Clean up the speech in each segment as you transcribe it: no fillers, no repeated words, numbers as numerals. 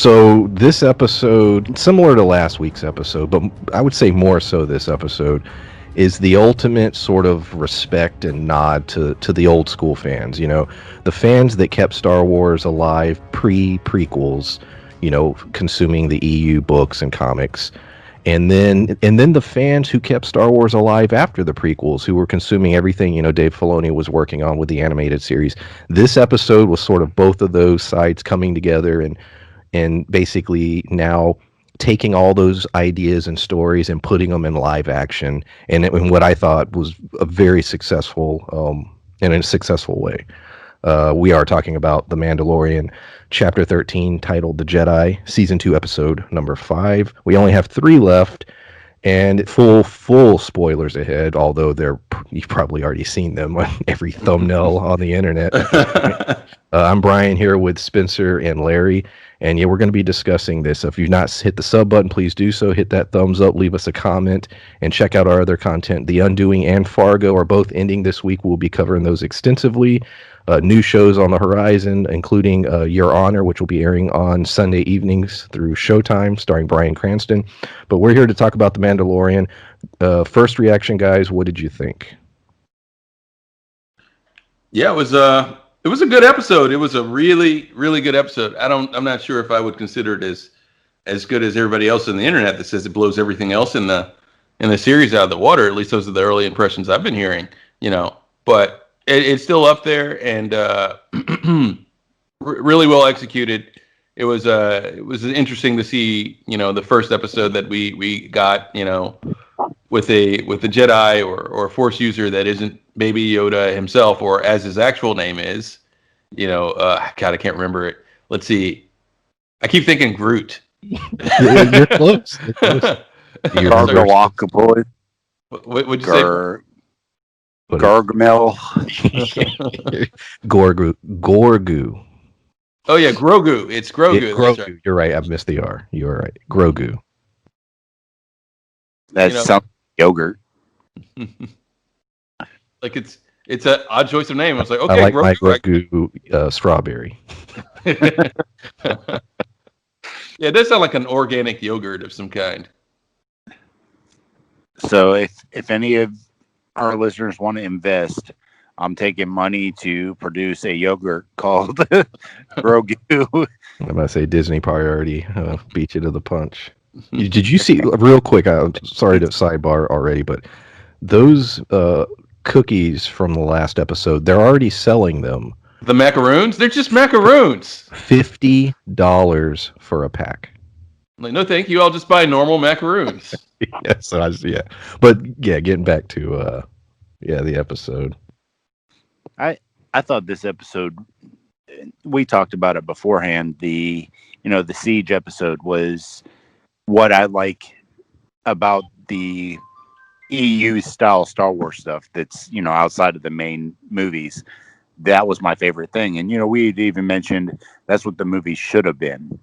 So this episode, similar to last week's episode, but I would say more so this episode, is the ultimate sort of respect and nod to the old school fans. You know, the fans that kept Star Wars alive pre-prequels, you know, consuming the EU books and comics. And then the fans who kept Star Wars alive after the prequels, who were consuming everything, you know, Dave Filoni was working on with the animated series. This episode was sort of both of those sides coming together and basically now taking all those ideas and stories and putting them in live action, and in what I thought was a very successful in a successful way. We are talking about The Mandalorian, Chapter 13, titled The Jedi, Season 2, Episode number 5. We only have 3 left, and full spoilers ahead, although you've probably already seen them on every thumbnail on the internet. I'm Brian here with Spencer and Larry, and yeah, we're going to be discussing this. So if you've not hit the sub button, please do so. Hit that thumbs up, leave us a comment, and check out our other content. The Undoing and Fargo are both ending this week. We'll be covering those extensively. New shows on the horizon, including Your Honor, which will be airing on Sunday evenings through Showtime, starring Bryan Cranston. But we're here to talk about The Mandalorian. First reaction, guys, what did you think? Yeah, it was a good episode. It was a really good episode. I'm not sure if I would consider it as good as everybody else on the internet that says it blows everything else in the series out of the water. At least those are the early impressions I've been hearing, you know. But it's still up there, and really well executed. It was interesting to see, you know, the first episode that we got, you know, with a Jedi or a Force user that isn't Baby Yoda himself, or as his actual name is, you know. God, I can't remember it. Let's see. I keep thinking Groot. You're close. You're close. Gargamel. What'd you say? Gargamel. Gorgu. Oh yeah, Grogu. It's Grogu. Grogu. That's right. You're right. I missed the R. You were right. Grogu. That's some yogurt. Like it's an odd choice of name. I was like, okay, I like Grogu. my Grogu strawberry. Yeah, it does sound like an organic yogurt of some kind. So if any of our listeners want to invest, I'm taking money to produce a yogurt called Grogu. I'm about to say Disney probably already beat you to the punch. Did you see, real quick, I'm sorry to sidebar already, but those cookies from the last episode, they're already selling them. The macaroons? They're just macaroons. $50 for a pack. Like, no, thank you. I'll just buy normal macaroons. Yeah, but yeah, getting back to the episode. I thought this episode, we talked about it beforehand. The Siege episode was what I like about the EU style Star Wars stuff that's, you know, outside of the main movies. That was my favorite thing. And, you know, we had even mentioned that's what the movie should have been.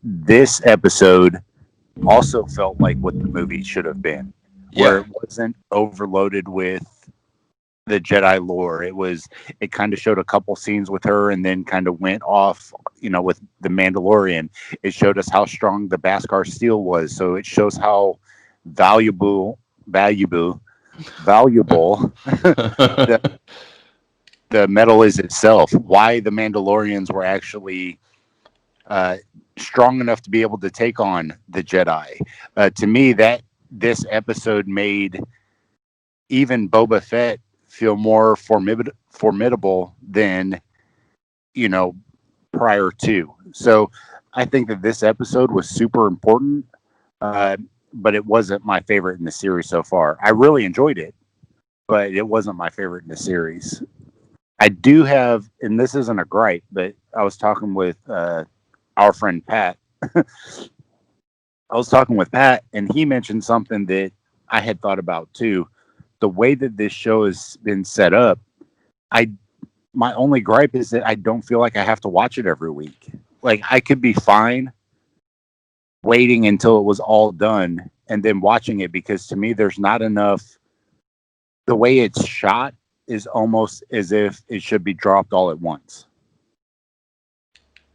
This episode also felt like what the movie should have been, where it wasn't overloaded with the Jedi lore. It kind of showed a couple scenes with her and then kind of went off, you know, with the Mandalorian. It showed us how strong the Beskar steel was. So it shows how valuable the metal is itself. Why the Mandalorians were actually strong enough to be able to take on the Jedi. To me, that this episode made even Boba Fett feel more formidable than, you know, prior to. So I think that this episode was super important, but it wasn't my favorite in the series so far. I really enjoyed it, but it wasn't my favorite in the series. I do have, and this isn't a gripe, but I was talking with our friend Pat. I was talking with Pat, and he mentioned something that I had thought about too. The way that this show has been set up, my only gripe is that I don't feel like I have to watch it every week. Like, I could be fine waiting until it was all done and then watching it, because to me, there's not enough. The way it's shot is almost as if it should be dropped all at once.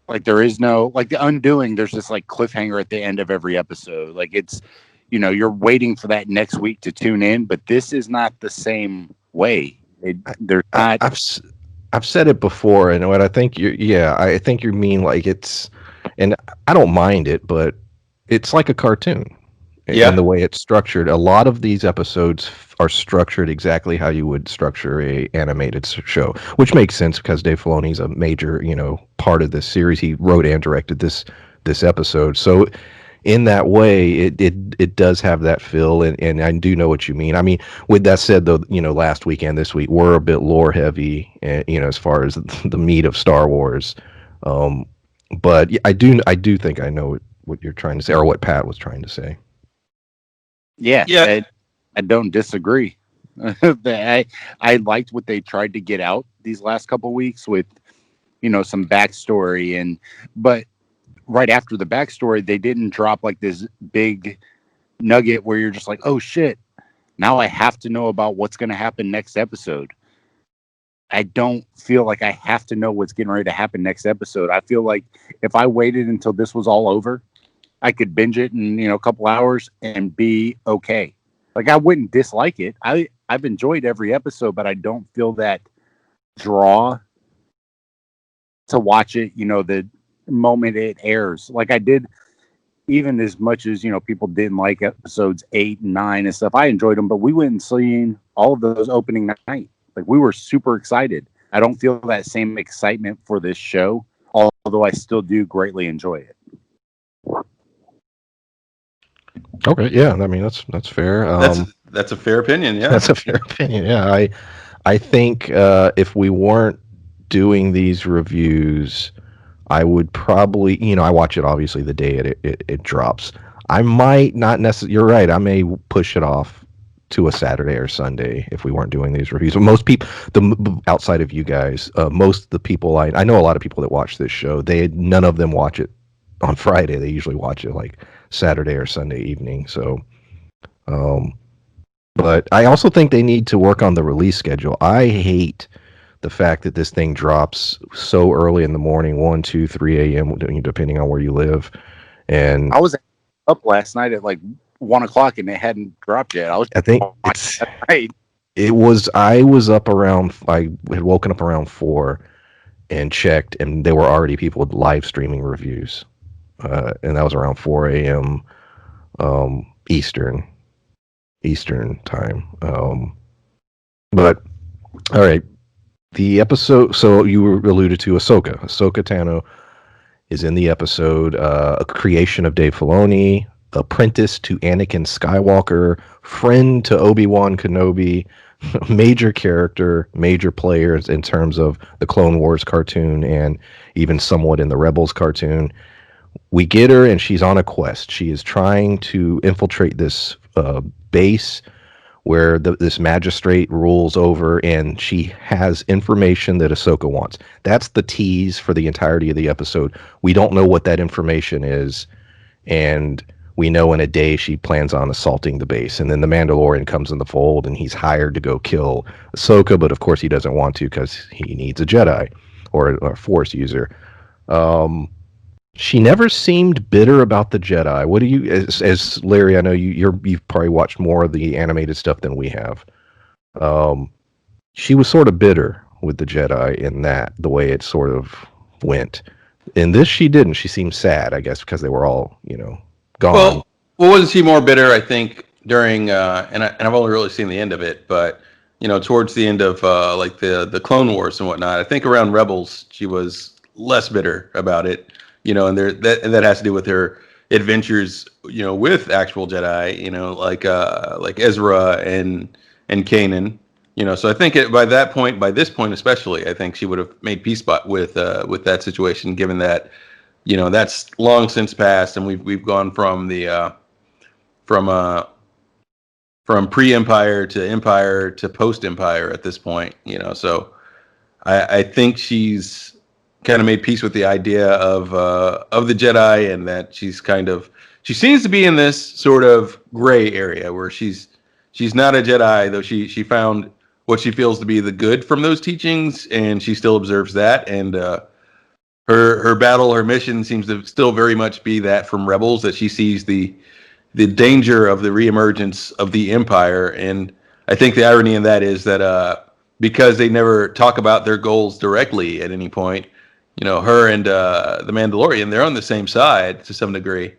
Like there is no like the Undoing. There's this like cliffhanger at the end of every episode. Like it's, you're waiting for that next week to tune in, but this is not the same way. They're I, not. I've said it before, and what I think I think you mean like it's, and I don't mind it, but it's like a cartoon in the Yeah. way it's structured. A lot of these episodes are structured exactly how you would structure a animated show, which makes sense because Dave Filoni's a major, part of this series. He wrote and directed this episode, so in that way, it does have that feel, and I do know what you mean. I mean, with that said, though, last week and this week were a bit lore heavy, as far as the meat of Star Wars. Um, but yeah, I do think I know what you're trying to say, or what Pat was trying to say. Yeah, Yeah. I don't disagree. I liked what they tried to get out these last couple weeks with some backstory, but right after the backstory they didn't drop like this big nugget where you're just like, oh shit, now I have to know about what's going to happen next episode. I don't feel like I have to know what's getting ready to happen next episode. I feel like if I waited until this was all over, I could binge it in a couple hours and be okay. Like I wouldn't dislike it. I've enjoyed every episode, but I don't feel that draw to watch it, the moment it airs. Like I did, even as much as people didn't like episodes 8 and 9 and stuff. I enjoyed them, but we went and seen all of those opening night. Like we were super excited. I don't feel that same excitement for this show, although I still do greatly enjoy it. Okay, yeah, I mean that's fair. That's a fair opinion. Yeah. That's a fair opinion. Yeah, I think if we weren't doing these reviews, I would probably, I watch it obviously the day it drops. I might not necessarily. You're right. I may push it off to a Saturday or Sunday if we weren't doing these reviews. But most people, outside of you guys, most of the people I know a lot of people that watch this show. None of them watch it on Friday. They usually watch it like Saturday or Sunday evening. So, but I also think they need to work on the release schedule. I hate the fact that this thing drops so early in the morning, 1, 2, 3 a.m., depending on where you live. And I was up last night at like 1 o'clock and it hadn't dropped yet. I think I was up around, I had woken up around 4 and checked, and there were already people live streaming reviews. And that was around 4 a.m. Eastern time. But all right, the episode. So you alluded to Ahsoka. Ahsoka Tano is in the episode. A creation of Dave Filoni, apprentice to Anakin Skywalker, friend to Obi-Wan Kenobi, major character, major players in terms of the Clone Wars cartoon and even somewhat in the Rebels cartoon. We get her, and she's on a quest. She is trying to infiltrate this base where this magistrate rules over, and she has information that Ahsoka wants. That's the tease for the entirety of the episode. We don't know what that information is, and we know in a day she plans on assaulting the base. And then the Mandalorian comes in the fold, and he's hired to go kill Ahsoka, but of course he doesn't want to because he needs a Jedi or a Force user. She never seemed bitter about the Jedi. What do you, as Larry? I know you've probably watched more of the animated stuff than we have. She was sort of bitter with the Jedi in that the way it sort of went. In this, she didn't. She seemed sad, I guess, because they were all gone. Well, wasn't she more bitter? I think during and I've only really seen the end of it, but towards the end of like the Clone Wars and whatnot. I think around Rebels she was less bitter about it. And that has to do with her adventures, with actual Jedi, like Ezra and Kanan, So I think by this point especially, I think she would have made peace with that situation, given that, that's long since passed, and we've gone from the from pre-Empire to Empire to post-Empire at this point, So I think she's kind of made peace with the idea of the Jedi, and that she seems to be in this sort of gray area where she's not a Jedi, though she found what she feels to be the good from those teachings, and she still observes that. And her battle, her mission seems to still very much be that from Rebels, that she sees the danger of the reemergence of the Empire. And I think the irony in that is that because they never talk about their goals directly at any point, her and the Mandalorian, they're on the same side to some degree,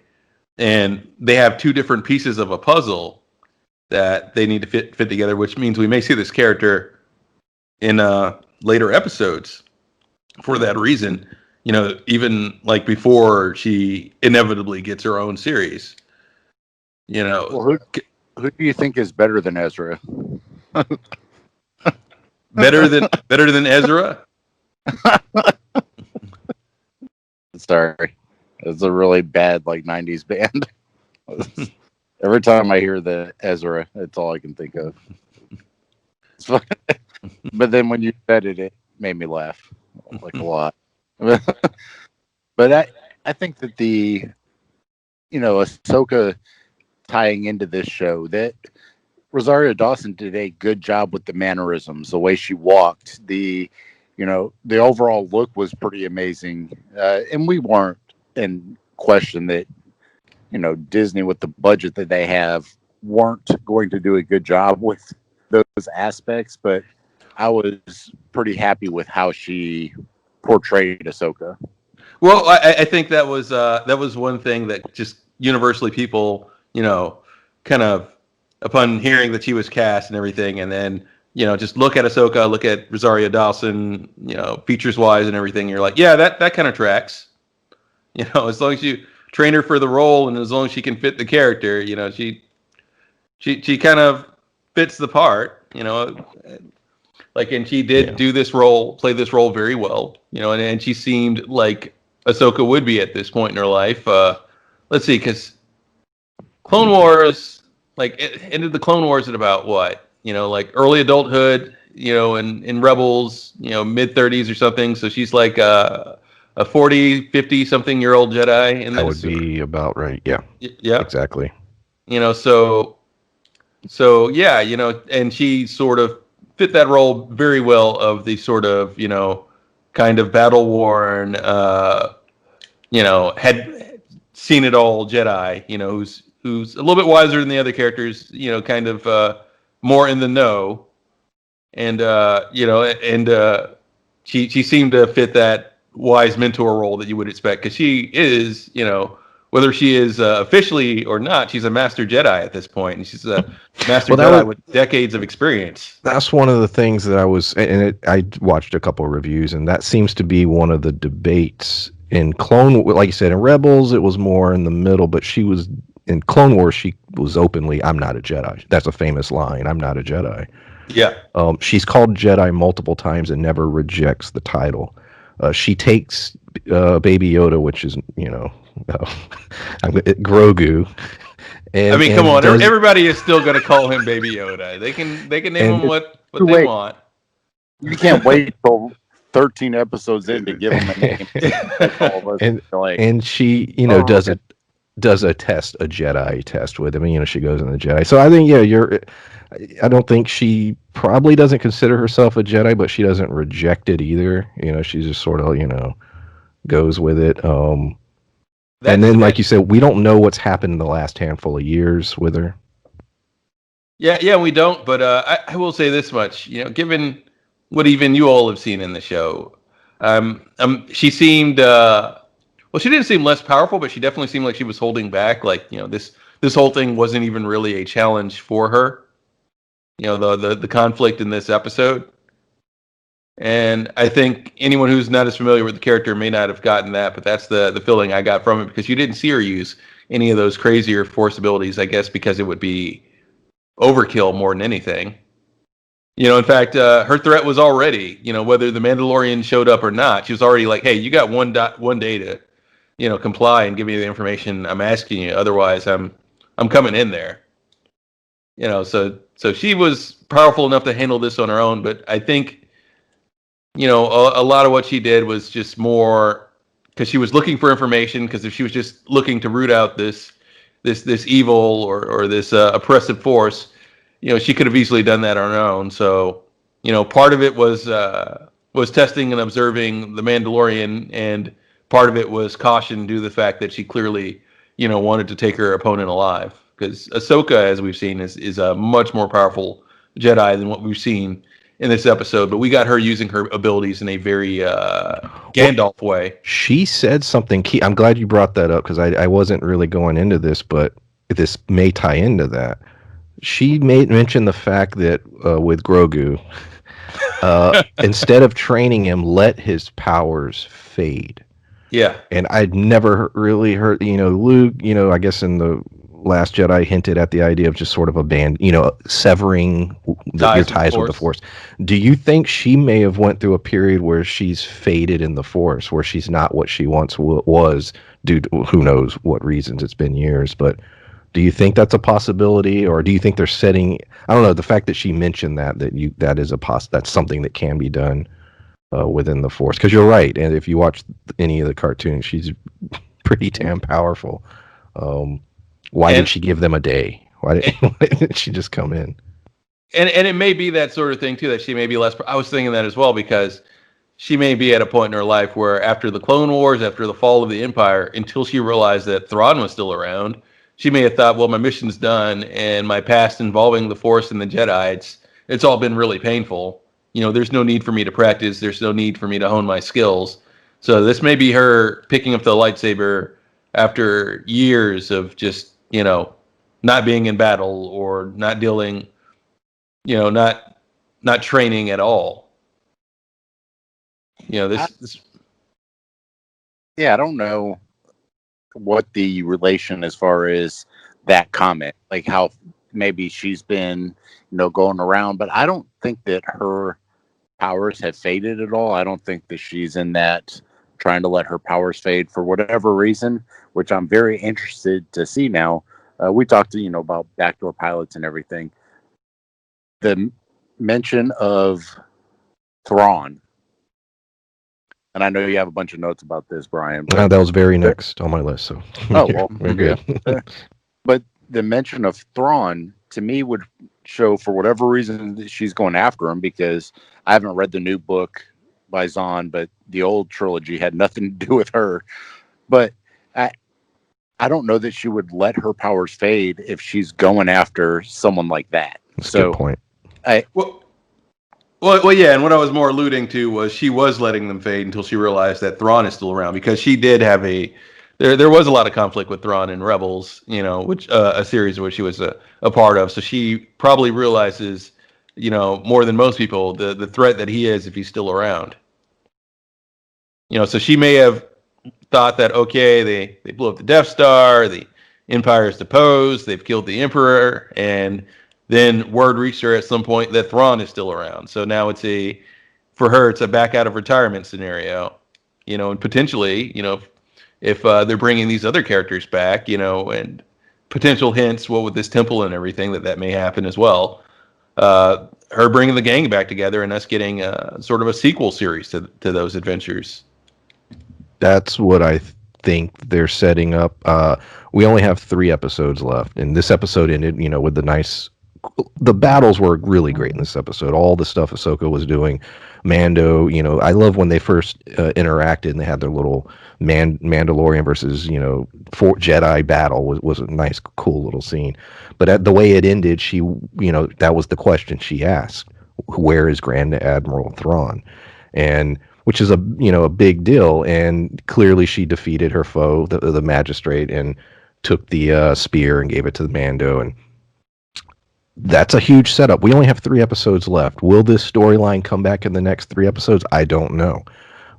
and they have two different pieces of a puzzle that they need to fit together, which means we may see this character in later episodes for that reason. Even like before she inevitably gets her own series. Well, who do you think is better than Ezra? better than Ezra? Sorry, it's a really bad like '90s band. Every time I hear the Ezra, that's all I can think of. But then when you said it, it made me laugh like a lot. But I think that Ahsoka tying into this show, that Rosario Dawson did a good job with the mannerisms, the way she walked, the overall look was pretty amazing. And we weren't in question that, Disney, with the budget that they have, weren't going to do a good job with those aspects. But I was pretty happy with how she portrayed Ahsoka. Well, I think that was one thing that just universally people, kind of upon hearing that she was cast and everything, and then just look at Ahsoka, look at Rosario Dawson, features wise and everything. You're like, yeah, that kind of tracks. As long as you train her for the role and as long as she can fit the character, she kind of fits the part. And she did do this role, play this role very well. And she seemed like Ahsoka would be at this point in her life. Let's see, because Clone Wars, it ended the Clone Wars at about what? Early adulthood, in Rebels, mid 30s or something. So she's like a 40, 50 something year old Jedi. That would be about right. Yeah. Yeah. Exactly. So yeah, and she sort of fit that role very well of the sort of, kind of battle worn, had seen it all Jedi, who's a little bit wiser than the other characters, kind of more in the know. And, she seemed to fit that wise mentor role that you would expect, because she is, whether she is officially or not, she's a master Jedi at this point, and she's a master Jedi with decades of experience. That's one of the things that I watched a couple of reviews, and that seems to be one of the debates in Clone. Like you said, in Rebels, it was more in the middle, but in Clone Wars, she was openly, "I'm not a Jedi." That's a famous line. "I'm not a Jedi." Yeah. She's called Jedi multiple times and never rejects the title. She takes Baby Yoda, which is Grogu. And, come on! Everybody is still going to call him Baby Yoda. They can name him what they want. You can't wait till 13 episodes in to give him a name. And she, does a Jedi test with him. She goes in the Jedi. So I think, I don't think she probably doesn't consider herself a Jedi, but she doesn't reject it either. She just sort of, goes with it. And then, like you said, we don't know what's happened in the last handful of years with her. Yeah, we don't. But I will say this much, given what even you all have seen in the show, she seemed, she didn't seem less powerful, but she definitely seemed like she was holding back. This whole thing wasn't even really a challenge for her. The conflict in this episode. And I think anyone who's not as familiar with the character may not have gotten that, but that's the feeling I got from it, because you didn't see her use any of those crazier force abilities, I guess, because it would be overkill more than anything. In fact, her threat was already, whether the Mandalorian showed up or not, she was already like, hey, you got one day to, comply and give me the information I'm asking you. Otherwise, I'm coming in there. So she was powerful enough to handle this on her own, but I think, a lot of what she did was just more because she was looking for information, because if she was just looking to root out this evil or this oppressive force, she could have easily done that on her own. So, part of it was testing and observing the Mandalorian and part of it was caution due to the fact that she clearly, wanted to take her opponent alive. Because Ahsoka, as we've seen, is a much more powerful Jedi than what we've seen in this episode. But we got her using her abilities in a very Gandalf way. She said something key. I'm glad you brought that up because I wasn't really going into this, but this may tie into that. She mention the fact that with Grogu, instead of training him, let his powers fade. Yeah. And I'd never really heard, Luke, I guess in the Last Jedi hinted at the idea of just sort of severing your ties with the Force. Do you think she may have went through a period where she's faded in the Force, where she's not what she once was, due to who knows what reasons? It's been years, but do you think that's a possibility, or do you think they're setting? I don't know. The fact that she mentioned that is that's something that can be done within the Force, because you're right. And if you watch any of the cartoons, she's pretty damn powerful. Why did she give them a day? Why didn't she just come in? And it may be that sort of thing too, that she may be less. I was thinking that as well, because she may be at a point in her life where after the Clone Wars, after the fall of the Empire, until she realized that Thrawn was still around, she may have thought, well, my mission's done, and my past involving the Force and the Jedi, it's all been really painful. There's no need for me to practice. There's no need for me to hone my skills. So this may be her picking up the lightsaber after years of just, not being in battle or not dealing, not training at all. This. Yeah, I don't know what the relation as far as that comment, like how maybe she's been, going around, but I don't think that her powers have faded at all. I don't think that she's in that trying to let her powers fade for whatever reason, which I'm very interested to see now. We talked to, about backdoor pilots and everything. The mention of Thrawn, and I know you have a bunch of notes about this, Brian. That was very next on my list, so we're good. But the mention of Thrawn, to me, would show for whatever reason that she's going after him, because I haven't read the new book by Zahn, but the old trilogy had nothing to do with her. But I don't know that she would let her powers fade if she's going after someone like that. That's a good point. Well, yeah, and what I was more alluding to was she was letting them fade until she realized that Thrawn is still around, because she did have there was a lot of conflict with Thrawn in Rebels, which a series which she was a part of. So she probably realizes, more than most people, the threat that he is if he's still around. So she may have thought that, okay, they blew up the Death Star, the Empire is deposed, they've killed the Emperor, and then word reached her at some point that Thrawn is still around. So now for her, it's a back out of retirement scenario, and potentially, if they're bringing these other characters back, and potential hints, what with this temple and everything, that may happen as well. Her bringing the gang back together and us getting sort of a sequel series to those adventures. That's what I think they're setting up. We only have 3 episodes left, and this episode ended, with the battles were really great in this episode. All the stuff Ahsoka was doing, Mando, I love when they first interacted and they had their little Mandalorian versus, Jedi battle was a nice, cool little scene. But the way it ended, she, that was the question she asked: where is Grand Admiral Thrawn? And which is a big deal, and clearly she defeated her foe, the magistrate, and took the spear and gave it to the Mando, and that's a huge setup. We only have 3 episodes left. Will this storyline come back in the next 3 episodes? I don't know,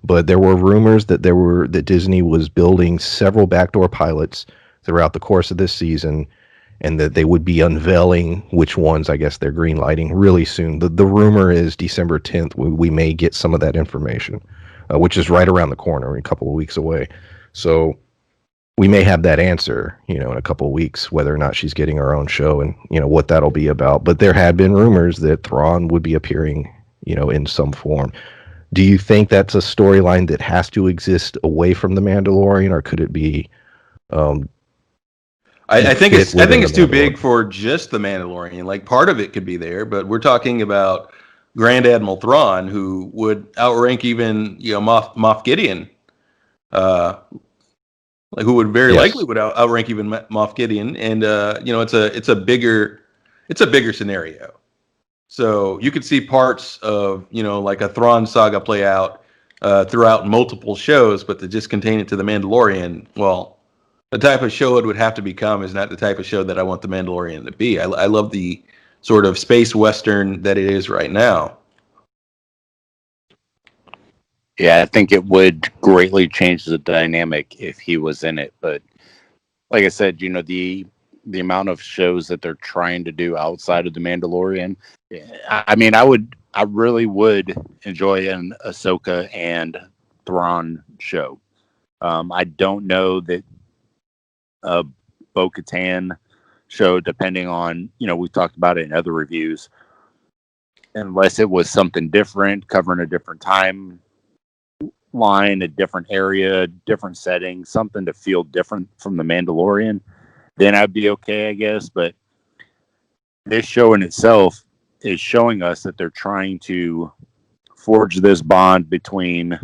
but there were rumors that Disney was building several backdoor pilots throughout the course of this season, and that they would be unveiling which ones, I guess, they're greenlighting really soon. The rumor is December 10th, we may get some of that information, which is right around the corner, a couple of weeks away. So we may have that answer, in a couple of weeks, whether or not she's getting her own show and, what that'll be about. But there had been rumors that Thrawn would be appearing, in some form. Do you think that's a storyline that has to exist away from The Mandalorian, or could it be... I think it's too big for just The Mandalorian. Like, part of it could be there, but we're talking about Grand Admiral Thrawn, who would outrank even Moff Gideon. like who would very Yes. likely would outrank even Moff Gideon, and it's a bigger scenario. So you could see parts of like a Thrawn saga play out throughout multiple shows, but to just contain it to the Mandalorian, well, the type of show it would have to become is not the type of show that I want the Mandalorian to be. I love the sort of space western that it is right now. Yeah, I think it would greatly change the dynamic if he was in it. But like I said, the amount of shows that they're trying to do outside of the Mandalorian. I mean, I really would enjoy an Ahsoka and Thrawn show. I don't know that a Bo-Katan show, depending on, we've talked about it in other reviews, unless it was something different, covering a different time line, a different area, different setting, something to feel different from the Mandalorian, then I'd be okay, I guess. But this show in itself is showing us that they're trying to forge this bond between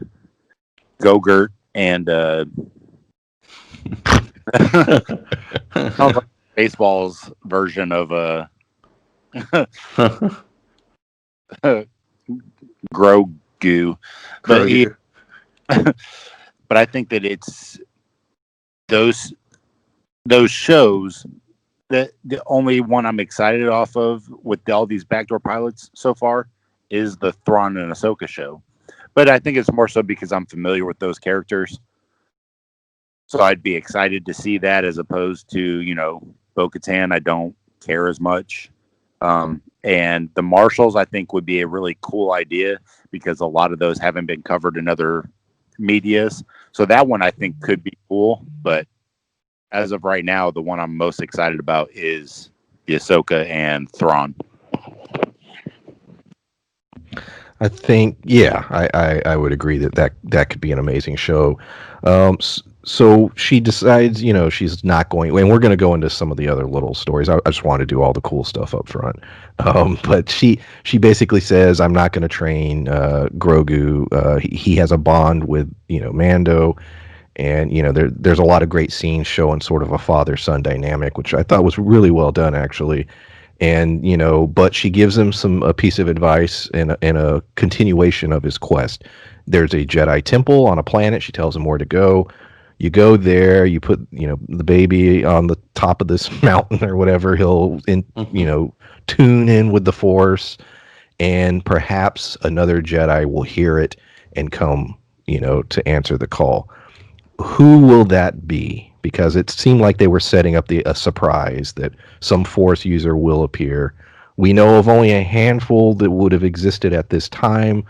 Gogurt and like baseball's version of Grogu. But I think that it's those shows that the only one I'm excited off of with all these backdoor pilots so far is the Thrawn and Ahsoka show. But I think it's more so because I'm familiar with those characters. So I'd be excited to see that as opposed to, Bo-Katan. I don't care as much. And the Marshals, I think, would be a really cool idea because a lot of those haven't been covered in other medias. So that one I think could be cool. But as of right now, the one I'm most excited about is the Ahsoka and Thrawn. I think, yeah, I would agree that could be an amazing show. So she decides, she's not going, and we're going to go into some of the other little stories. I just want to do all the cool stuff up front. But she basically says, I'm not going to train Grogu. He has a bond with, Mando. And, there's a lot of great scenes showing sort of a father-son dynamic, which I thought was really well done, actually. And, but she gives him a piece of advice and a continuation of his quest. There's a Jedi temple on a planet. She tells him where to go. You go there, you put, the baby on the top of this mountain or whatever. He'll, tune in with the Force, and perhaps another Jedi will hear it and come, to answer the call. Who will that be? Because it seemed like they were setting up a surprise that some Force user will appear. We know of only a handful that would have existed at this time.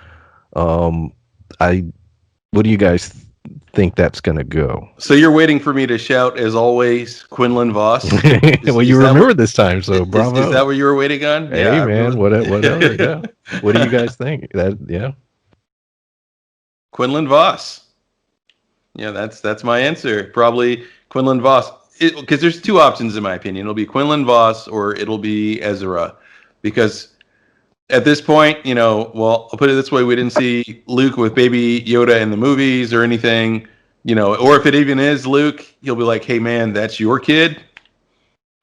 What do you guys think that's going to go? So you're waiting for me to shout, as always, Quinlan Voss? Well, you remember this time, so bravo. Is that what you were waiting on? Hey, yeah, man, whatever. Yeah. What do you guys think? Quinlan Voss. Yeah, that's my answer. Probably Quinlan Voss. Because there's two options in my opinion. It'll be Quinlan Voss or it'll be Ezra. Because at this point, well, I'll put it this way: we didn't see Luke with Baby Yoda in the movies or anything, or if it even is Luke, he'll be like, "Hey, man, that's your kid,"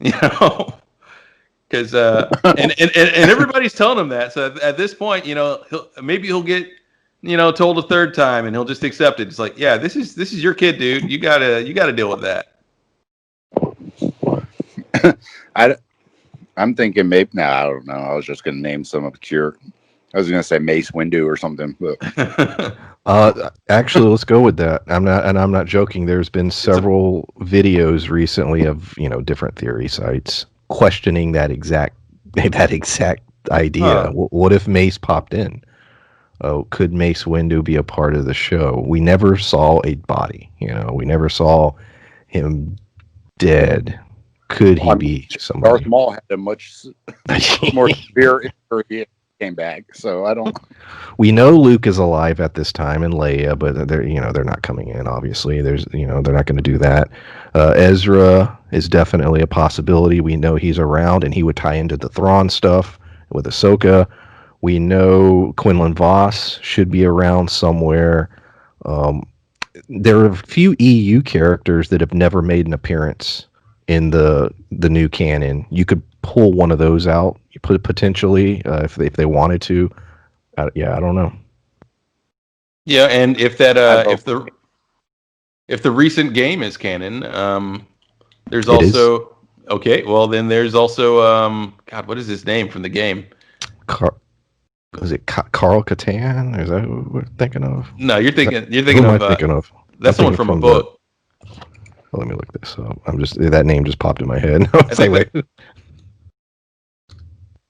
because and everybody's telling him that. So at this point, he'll get told a third time, and he'll just accept it. It's like, yeah, this is your kid, dude. You gotta deal with that. I'm thinking maybe. No, I don't know. I was just going to name some obscure. I was going to say Mace Windu or something. But. Actually, let's go with that. I'm not joking. There's been several videos recently of different theory sites questioning that exact idea. Huh. What if Mace popped in? Oh, could Mace Windu be a part of the show? We never saw a body. We never saw him dead. Could he be somebody? Darth Maul had a much more severe injury. Came back, so I don't. We know Luke is alive at this time, and Leia, but they're not coming in. Obviously, they're not going to do that. Ezra is definitely a possibility. We know he's around, and he would tie into the Thrawn stuff with Ahsoka. We know Quinlan Voss should be around somewhere. there are a few EU characters that have never made an appearance in the new canon. You could pull one of those out. You put it potentially if they wanted to. Yeah, I don't know. Yeah, and if that I vote if the recent game is canon, there's It is. also okay. Well, then there's also God, what is his name from the game? Car- was it Carl Catan? Is that who we're thinking of? No, you're Who thinking am I of thinking of? I'm that's someone thinking from a from the. book. Well, let me look this up. I'm just that name just popped in my head. I I was like, think wait.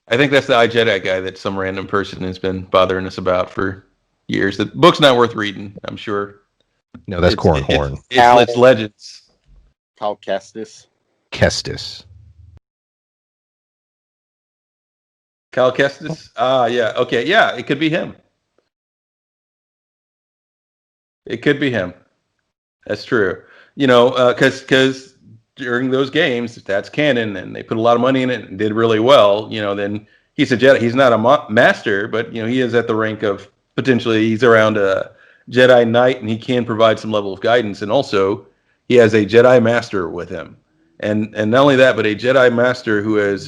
I think that's the iJedi guy that some random person has been bothering us about for years. The book's not worth reading, I'm sure. No, that's Corn Horn. It's legends. Cal Kestis. Kestis. Cal Kestis? Ah, yeah. Okay, yeah, it could be him. It could be him. That's true. You know, because during those games, if that's canon and they put a lot of money in it and did really well, you know, then he's a Jedi. He's not a master, but you know, he is at the rank of potentially he's around a Jedi Knight, and he can provide some level of guidance. And also, he has a Jedi Master with him, and not only that, but a Jedi Master who has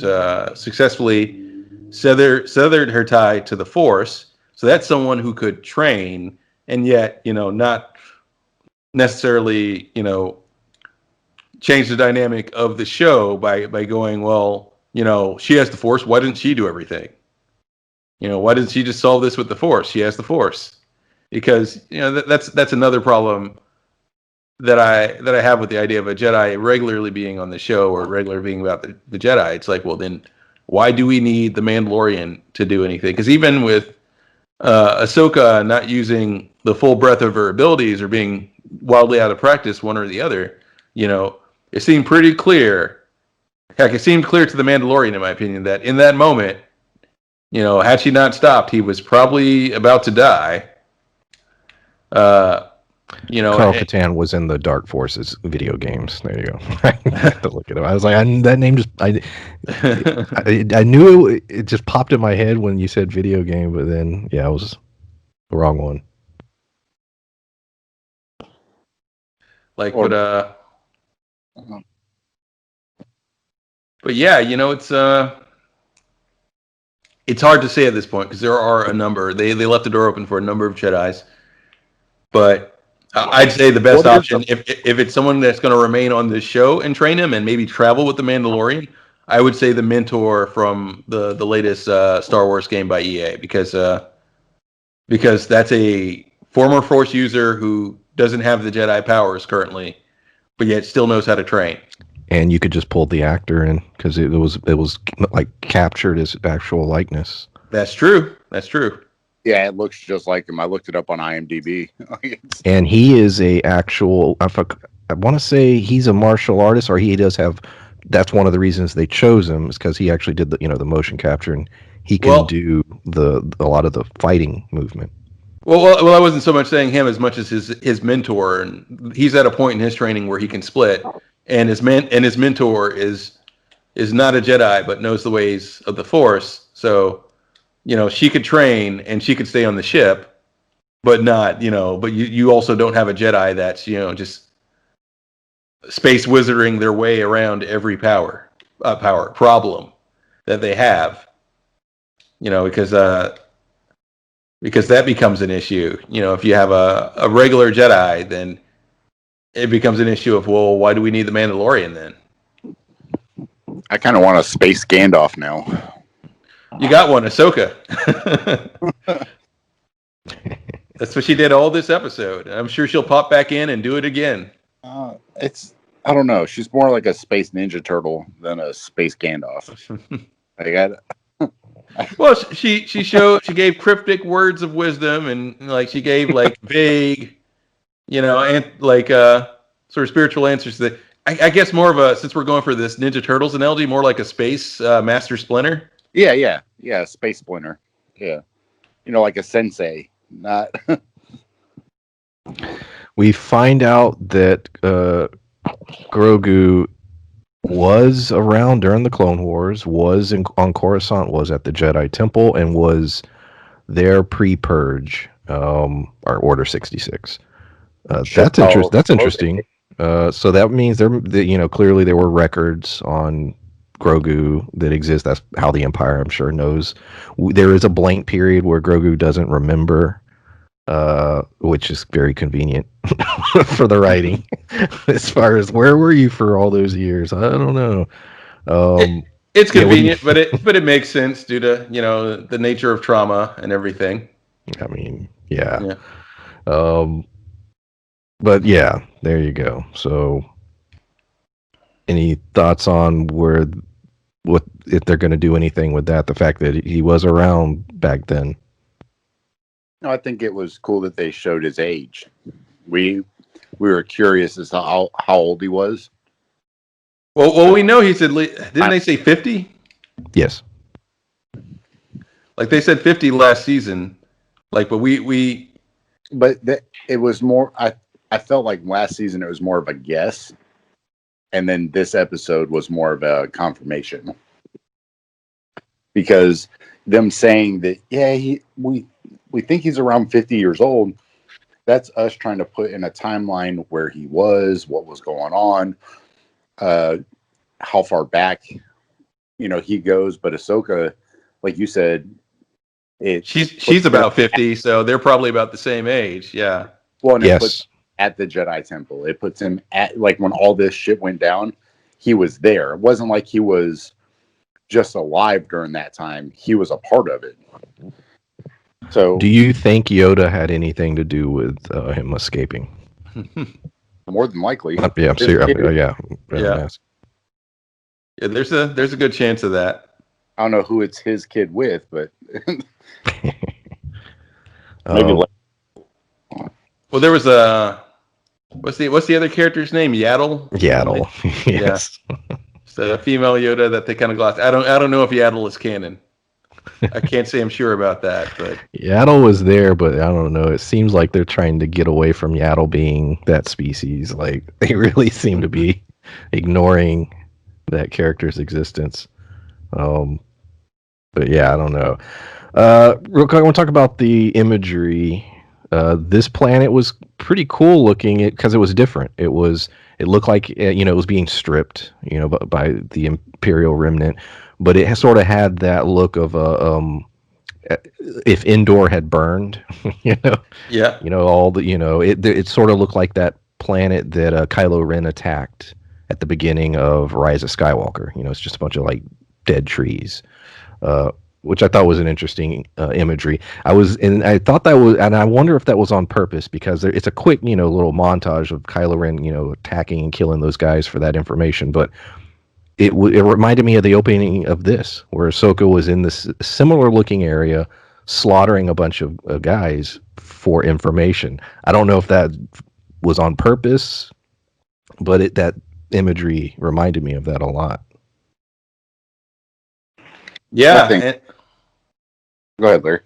successfully severed her tie to the Force. So that's someone who could train, and yet, you know, not necessarily, you know, change the dynamic of the show by going, well, you know, she has the Force. Why didn't she do everything? You know, why didn't she just solve this with the Force? She has the Force, because you know that's another problem that I have with the idea of a Jedi regularly being on the show or regularly being about the Jedi. It's like, well, then why do we need the Mandalorian to do anything? Because even with Ahsoka not using the full breadth of her abilities or being wildly out of practice, one or the other, you know, it seemed pretty clear. Heck, it seemed clear to the Mandalorian, in my opinion, that in that moment, you know, had she not stopped, he was probably about to die. You know, Carl Catan was in the Dark Forces video games. There you go. I have to look it up. I was like, that name just I knew it just popped in my head when you said video game, but then yeah, it was the wrong one. like, Or- but yeah, you know, it's hard to say at this point because there are a number. They left the door open for a number of Jedi's, but I'd say the best option if it's someone that's going to remain on this show and train him and maybe travel with the Mandalorian, I would say the mentor from the latest Star Wars game by EA because that's a former Force user who doesn't have the Jedi powers currently, but yet still knows how to train. And you could just pull the actor in because it was like captured as actual likeness. That's true. That's true. Yeah, it looks just like him. I looked it up on IMDb. And he is a actual. I want to say he's a martial artist, or he does have. That's one of the reasons they chose him is because he actually did the motion capture, and he can do a lot of the fighting movement. Well, I wasn't so much saying him as much as his mentor, and he's at a point in his training where he can split, and his mentor is not a Jedi but knows the ways of the Force. So, you know, she could train and she could stay on the ship, but not, you know, but you also don't have a Jedi that's, you know, just space wizarding their way around every power problem that they have, you know, because that becomes an issue. You know, if you have a regular Jedi, then it becomes an issue of, well, why do we need the Mandalorian then? I kind of want a space Gandalf now. You got one, Ahsoka. That's what she did all this episode. I'm sure she'll pop back in and do it again. I don't know. She's more like a space Ninja Turtle than a space Gandalf. Well, she gave cryptic words of wisdom, and like she gave like vague, you know, and like sort of spiritual answers that I guess more of a, since we're going for this Ninja Turtles analogy, more like a space Master Splinter. Yeah, space Splinter. Yeah, you know, like a sensei, not. We find out that Grogu was around during the Clone Wars, was on Coruscant, was at the Jedi Temple, and was there pre-purge, or Order 66. Shows how That's slow interesting. So that means clearly there were records on Grogu that exist. That's how the Empire, I'm sure, knows. There is a blank period where Grogu doesn't remember, which is very convenient for the writing. As far as where were you for all those years, I don't know. It, Um, it's yeah, what do you? convenient, but it makes sense due to the nature of trauma and everything. I mean, yeah. Yeah. Um, but yeah, there you go. So, any thoughts on what if they're going to do anything with that? The fact that he was around back then. No, I think it was cool that they showed his age. We were curious as to how old he was. Well, we know he's didn't they say 50? Yes. Like they said 50 last season. Like, but we But it was more. I felt like last season it was more of a guess, and then this episode was more of a confirmation because them saying that we think he's around 50 years old. That's us trying to put in a timeline where he was, what was going on, how far back he goes. But Ahsoka, like you said, she's about 50, so they're probably about the same age. Yeah. Well, and it Yes. puts at the Jedi Temple. It puts him at, like, when all this shit went down, he was there. It wasn't like he was just alive during that time. He was a part of it. So, Do you think Yoda had anything to do with him escaping? more than likely, Yeah, I'm serious. Yeah. Yeah. Yeah, there's a good chance of that. I don't know who it's his kid with, but maybe. Well, there was what's the other character's name? Yaddle. Yaddle. Yes. It's a female Yoda that they kind of glossed. I don't know if Yaddle is canon. I can't say I'm sure about that, but Yaddle was there, but I don't know. It seems like they're trying to get away from Yaddle being that species. Like they really seem to be ignoring that character's existence. But yeah, I don't know. Real quick, I want to talk about the imagery. This planet was pretty cool looking because it was different. It looked like it was being stripped, by the Imperial remnant, but it sort of had that look of if Endor had burned, yeah, all the it sort of looked like that planet that Kylo Ren attacked at the beginning of Rise of Skywalker. It's just a bunch of like dead trees. Which I thought was an interesting imagery. I thought that was, and I wonder if that was on purpose because it's a quick, little montage of Kylo Ren, attacking and killing those guys for that information. But it reminded me of the opening of this, where Ahsoka was in this similar looking area, slaughtering a bunch of guys for information. I don't know if that was on purpose, but that imagery reminded me of that a lot. Yeah. Go ahead, Larry.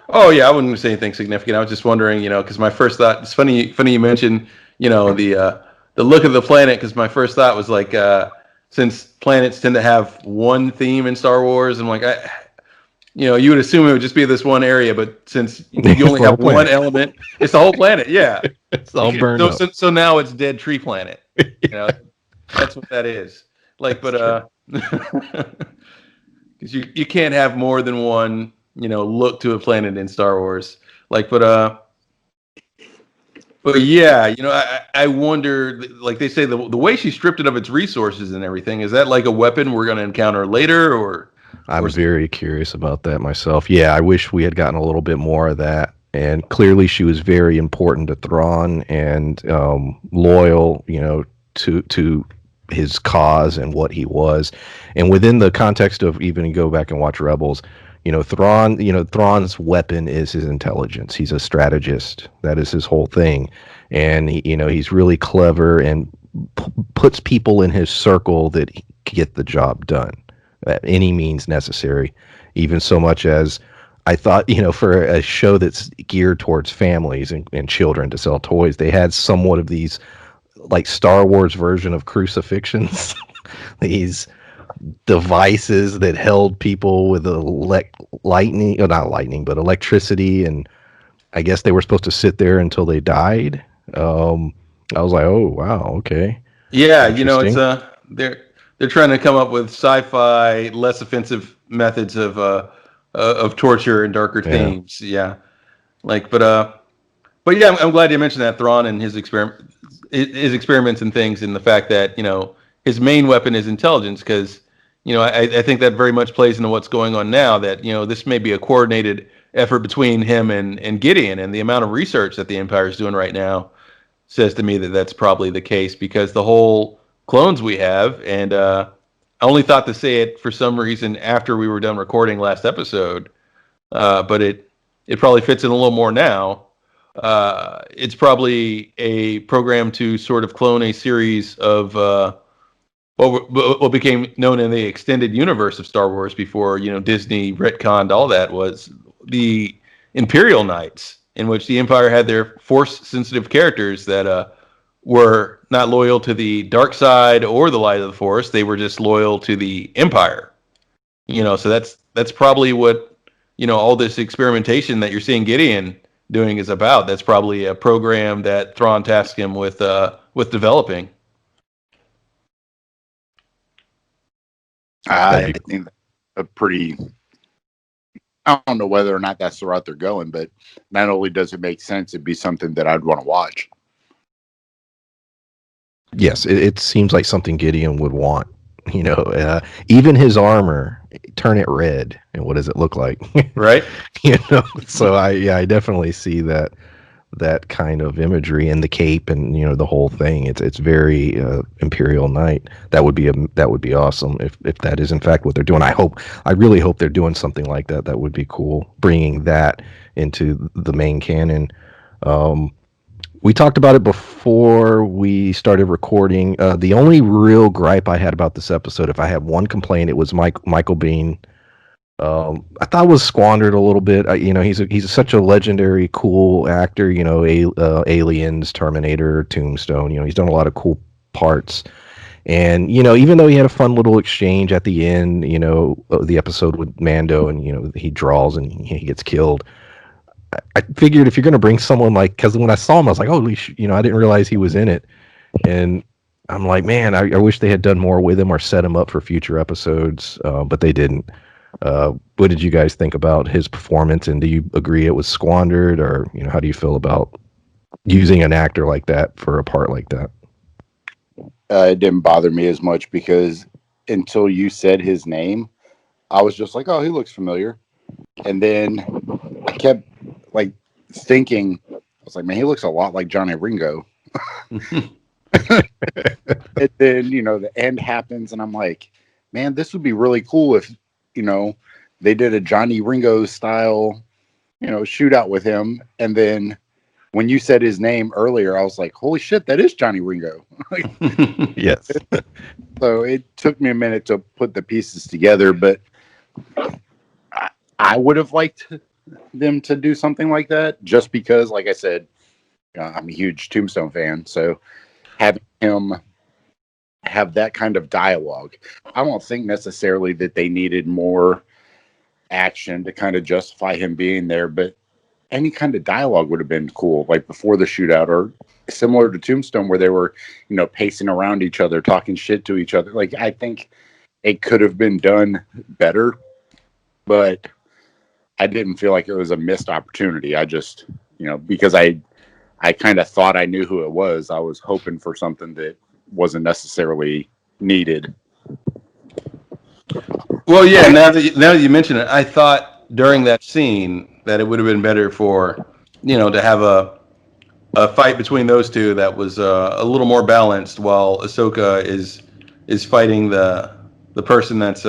Oh yeah, I wouldn't say anything significant. I was just wondering, because my first thought. It's funny you mentioned, the look of the planet, because my first thought was like, since planets tend to have one theme in Star Wars, I'm like, you would assume it would just be this one area, but since you only have one element, it's the whole planet. Yeah, it's all burned up. So now it's Dead Tree Planet. That's what that is. Like, but because you can't have more than one. Look to a planet in Star Wars. Like, but yeah, I wonder, like they say, the way she stripped it of its resources and everything, is that like a weapon we're going to encounter later, or? I'm very curious about that myself. Yeah, I wish we had gotten a little bit more of that. And clearly she was very important to Thrawn and loyal, to his cause and what he was. And within the context of even go back and watch Rebels, Thrawn's weapon is his intelligence. He's a strategist. That is his whole thing. And he's really clever and puts people in his circle that get the job done at any means necessary. Even so much as I thought, for a show that's geared towards families and children to sell toys, they had somewhat of these like Star Wars version of crucifixions. These devices that held people with not lightning, but electricity, and I guess they were supposed to sit there until they died. I was like, oh wow, okay, Yeah, it's interesting. they're trying to come up with sci-fi, less offensive methods of torture and darker Yeah. themes. Yeah, like but yeah, I'm glad you mentioned that Thrawn and his experiments and things, and the fact that his main weapon is intelligence, because I think that very much plays into what's going on now. That this may be a coordinated effort between him and Gideon, and the amount of research that the Empire is doing right now says to me that that's probably the case, because the whole clones we have, and I only thought to say it for some reason after we were done recording last episode, but it probably fits in a little more now. It's probably a program to sort of clone a series of what became known in the extended universe of Star Wars before Disney retconned all that, was the Imperial Knights, in which the Empire had their Force-sensitive characters that were not loyal to the dark side or the light of the Force. They were just loyal to the Empire. So that's probably what all this experimentation that you're seeing Gideon doing is about. That's probably a program that Thrawn tasked him with developing. That'd I be think that's a pretty. I don't know whether or not that's the route they're going, but not only does it make sense, it'd be something that I'd want to watch. Yes, it seems like something Gideon would want. Even his armor, turn it red, and what does it look like? Right? So I definitely see that kind of imagery in the cape and the whole thing. It's very Imperial Knight. That would be awesome if that is in fact what they're doing. I really hope they're doing something like that. That would be cool, bringing that into the main canon. We talked about it before we started recording. The only real gripe I had about this episode, if I had one complaint, it was Michael Biehn. I thought was squandered a little bit. He's such a legendary, cool actor. Aliens, Terminator, Tombstone. He's done a lot of cool parts. And even though he had a fun little exchange at the end, the episode with Mando, and he draws and he gets killed. I figured if you're going to bring someone like, because when I saw him, I was like, holy, I didn't realize he was in it, and I'm like, man, I wish they had done more with him or set him up for future episodes, but they didn't. What did you guys think about his performance, and do you agree it was squandered, or how do you feel about using an actor like that for a part like that? It didn't bother me as much because until you said his name, I was just like, oh, he looks familiar. And then I kept like thinking, I was like, man, he looks a lot like Johnny Ringo. And then, the end happens, and I'm like, man, this would be really cool if, they did a Johnny Ringo style, shootout with him. And then when you said his name earlier, I was like, holy shit, that is Johnny Ringo. Yes. So it took me a minute to put the pieces together, but I would have liked them to do something like that just because, like I said, I'm a huge Tombstone fan. So having him have that kind of dialogue, I don't think necessarily that they needed more action to kind of justify him being there, but any kind of dialogue would have been cool, like before the shootout, or similar to Tombstone where they were, pacing around each other, talking shit to each other. Like, I think it could have been done better, but I didn't feel like it was a missed opportunity. I just, because I kind of thought I knew who it was, I was hoping for something that wasn't necessarily needed. Well, yeah. Now that you mention it, I thought during that scene that it would have been better for to have a fight between those two that was a little more balanced, while Ahsoka is fighting the person that's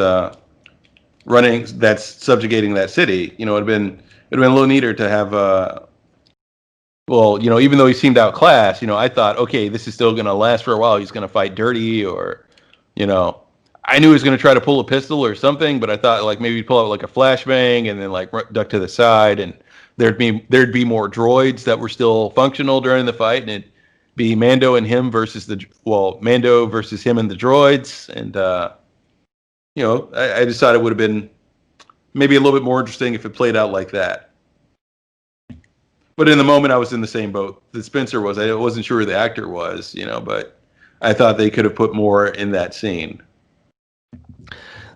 subjugating that city. It'd been a little neater to have well, even though he seemed outclassed, I thought, okay, this is still going to last for a while. He's going to fight dirty, or, you know, I knew he was going to try to pull a pistol or something, but I thought like maybe he'd pull out like a flashbang and then like duck to the side, and there'd be more droids that were still functional during the fight, and it'd be Mando and him versus Mando versus him and the droids, and I just thought it would have been maybe a little bit more interesting if it played out like that. But in the moment, I was in the same boat that Spencer was. I wasn't sure who the actor was, but I thought they could have put more in that scene.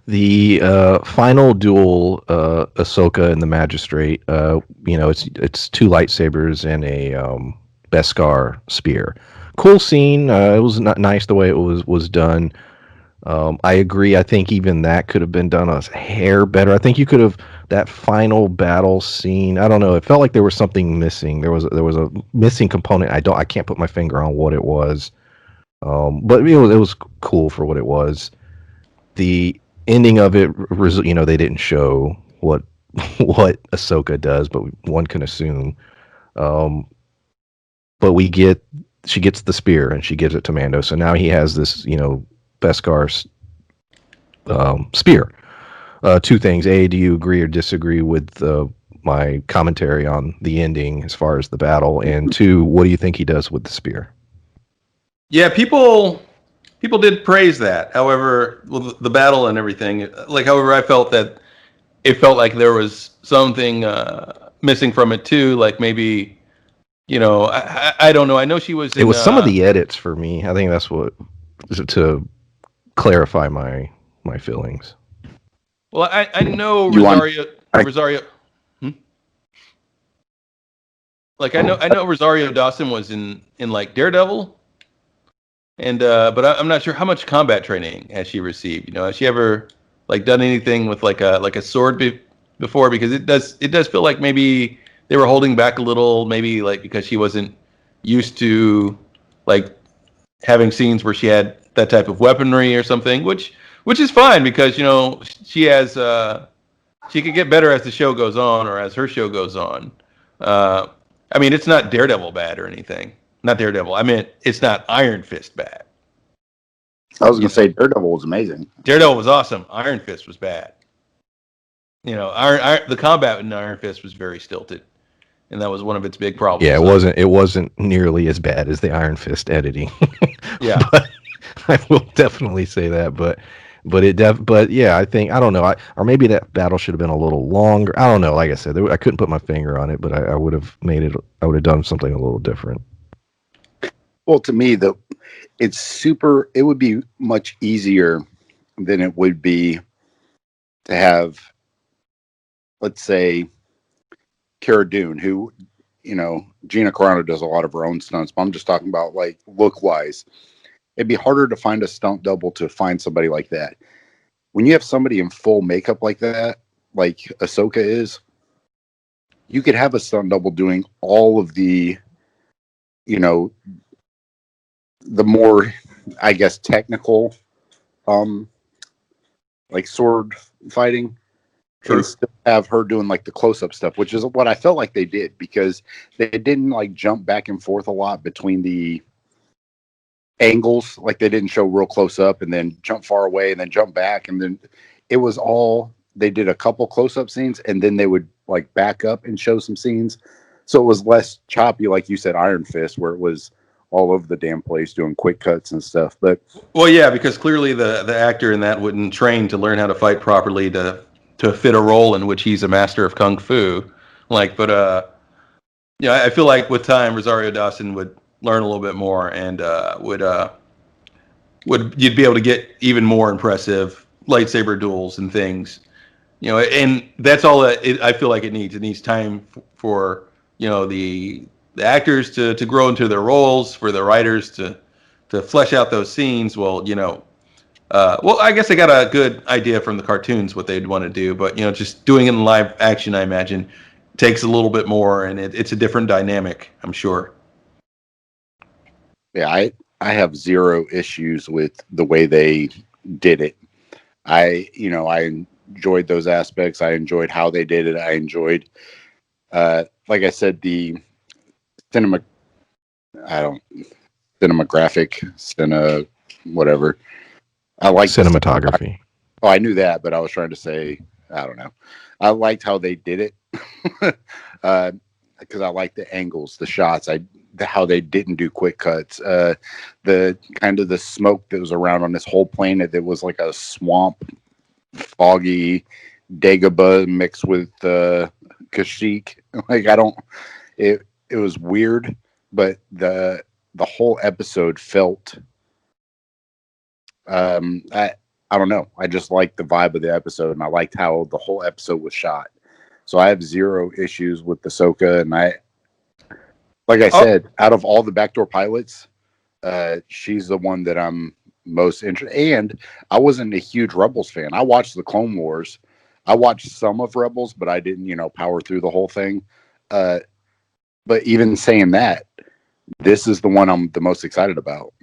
The final duel, Ahsoka and the Magistrate. It's two lightsabers and a Beskar spear. Cool scene. It was not nice the way it was done. I agree. I think even that could have been done a hair better. I think you could have that final battle scene. I don't know. It felt like there was something missing. There was a missing component. I can't put my finger on what it was. But it was cool for what it was. The ending of it, they didn't show what what Ahsoka does, but one can assume. But she gets the spear and she gives it to Mando. So now he has this, Beskar spear. Two things: A, do you agree or disagree with my commentary on the ending as far as the battle? And two, what do you think he does with the spear? Yeah, people did praise that. However, the battle and everything, however, I felt that it felt like there was something missing from it too. Like maybe, I don't know. I know she was. It was some of the edits for me. I think that's what to clarify my feelings. Well, I know Rosario. Like I know Rosario Dawson was in like Daredevil. And but I'm not sure how much combat training has she received. Has she ever done anything with like a sword before? Because it does feel like maybe they were holding back a little, maybe because she wasn't used to having scenes where she had that type of weaponry or something, which is fine because she has she could get better as the show goes on or as her show goes on. I mean, it's not Daredevil bad or anything. Not Daredevil. I meant it's not Iron Fist bad. I was going to say Daredevil was amazing. Daredevil was awesome. Iron Fist was bad. The combat in Iron Fist was very stilted, and that was one of its big problems. Yeah, it wasn't nearly as bad as the Iron Fist editing. Yeah, but I will definitely say that. But yeah, I think I don't know. Or maybe that battle should have been a little longer. I don't know. Like I said, I couldn't put my finger on it, but I would have made it. I would have done something a little different. Well, to me, it would be much easier than it would be to have, let's say, Cara Dune, who, Gina Carano does a lot of her own stunts, but I'm just talking about look-wise. It'd be harder to find a stunt double to find somebody like that. When you have somebody in full makeup like that, like Ahsoka is, you could have a stunt double doing all of the, the more, I guess, technical, sword fighting, and still have her doing the close-up stuff, which is what I felt like they did, because they didn't jump back and forth a lot between the angles. They didn't show real close up and then jump far away and then jump back, and then it was all, they did a couple close-up scenes and then they would back up and show some scenes, so it was less choppy, like you said, Iron Fist, where it was all over the damn place doing quick cuts and stuff. But well, yeah, because clearly the actor in that wouldn't train to learn how to fight properly to fit a role in which he's a master of kung fu. I feel like with time Rosario Dawson would learn a little bit more and would you'd be able to get even more impressive lightsaber duels and things. And that's all that I feel like it needs. It needs time for the actors to grow into their roles, for the writers to flesh out those scenes. Well, I guess I got a good idea from the cartoons what they'd want to do, but just doing it in live action, I imagine, takes a little bit more, and it's a different dynamic, I'm sure. Yeah, I have zero issues with the way they did it. I enjoyed those aspects. I enjoyed how they did it. I enjoyed, like I said, the whatever. I like cinematography. Oh, I knew that, but I was trying to say, I don't know. I liked how they did it because I like the angles, the shots. How they didn't do quick cuts. The kind of the smoke that was around on this whole planet that was like a swamp, foggy Dagobah mixed with Kashyyyk. it was weird, but the whole episode felt I don't know. I just liked the vibe of the episode, and I liked how the whole episode was shot. So I have zero issues with Ahsoka, and like I said, out of all the backdoor pilots, she's the one that I'm most interested. And I wasn't a huge Rebels fan. I watched the Clone Wars. I watched some of Rebels, but I didn't, power through the whole thing. But even saying that, this is the one I'm the most excited about.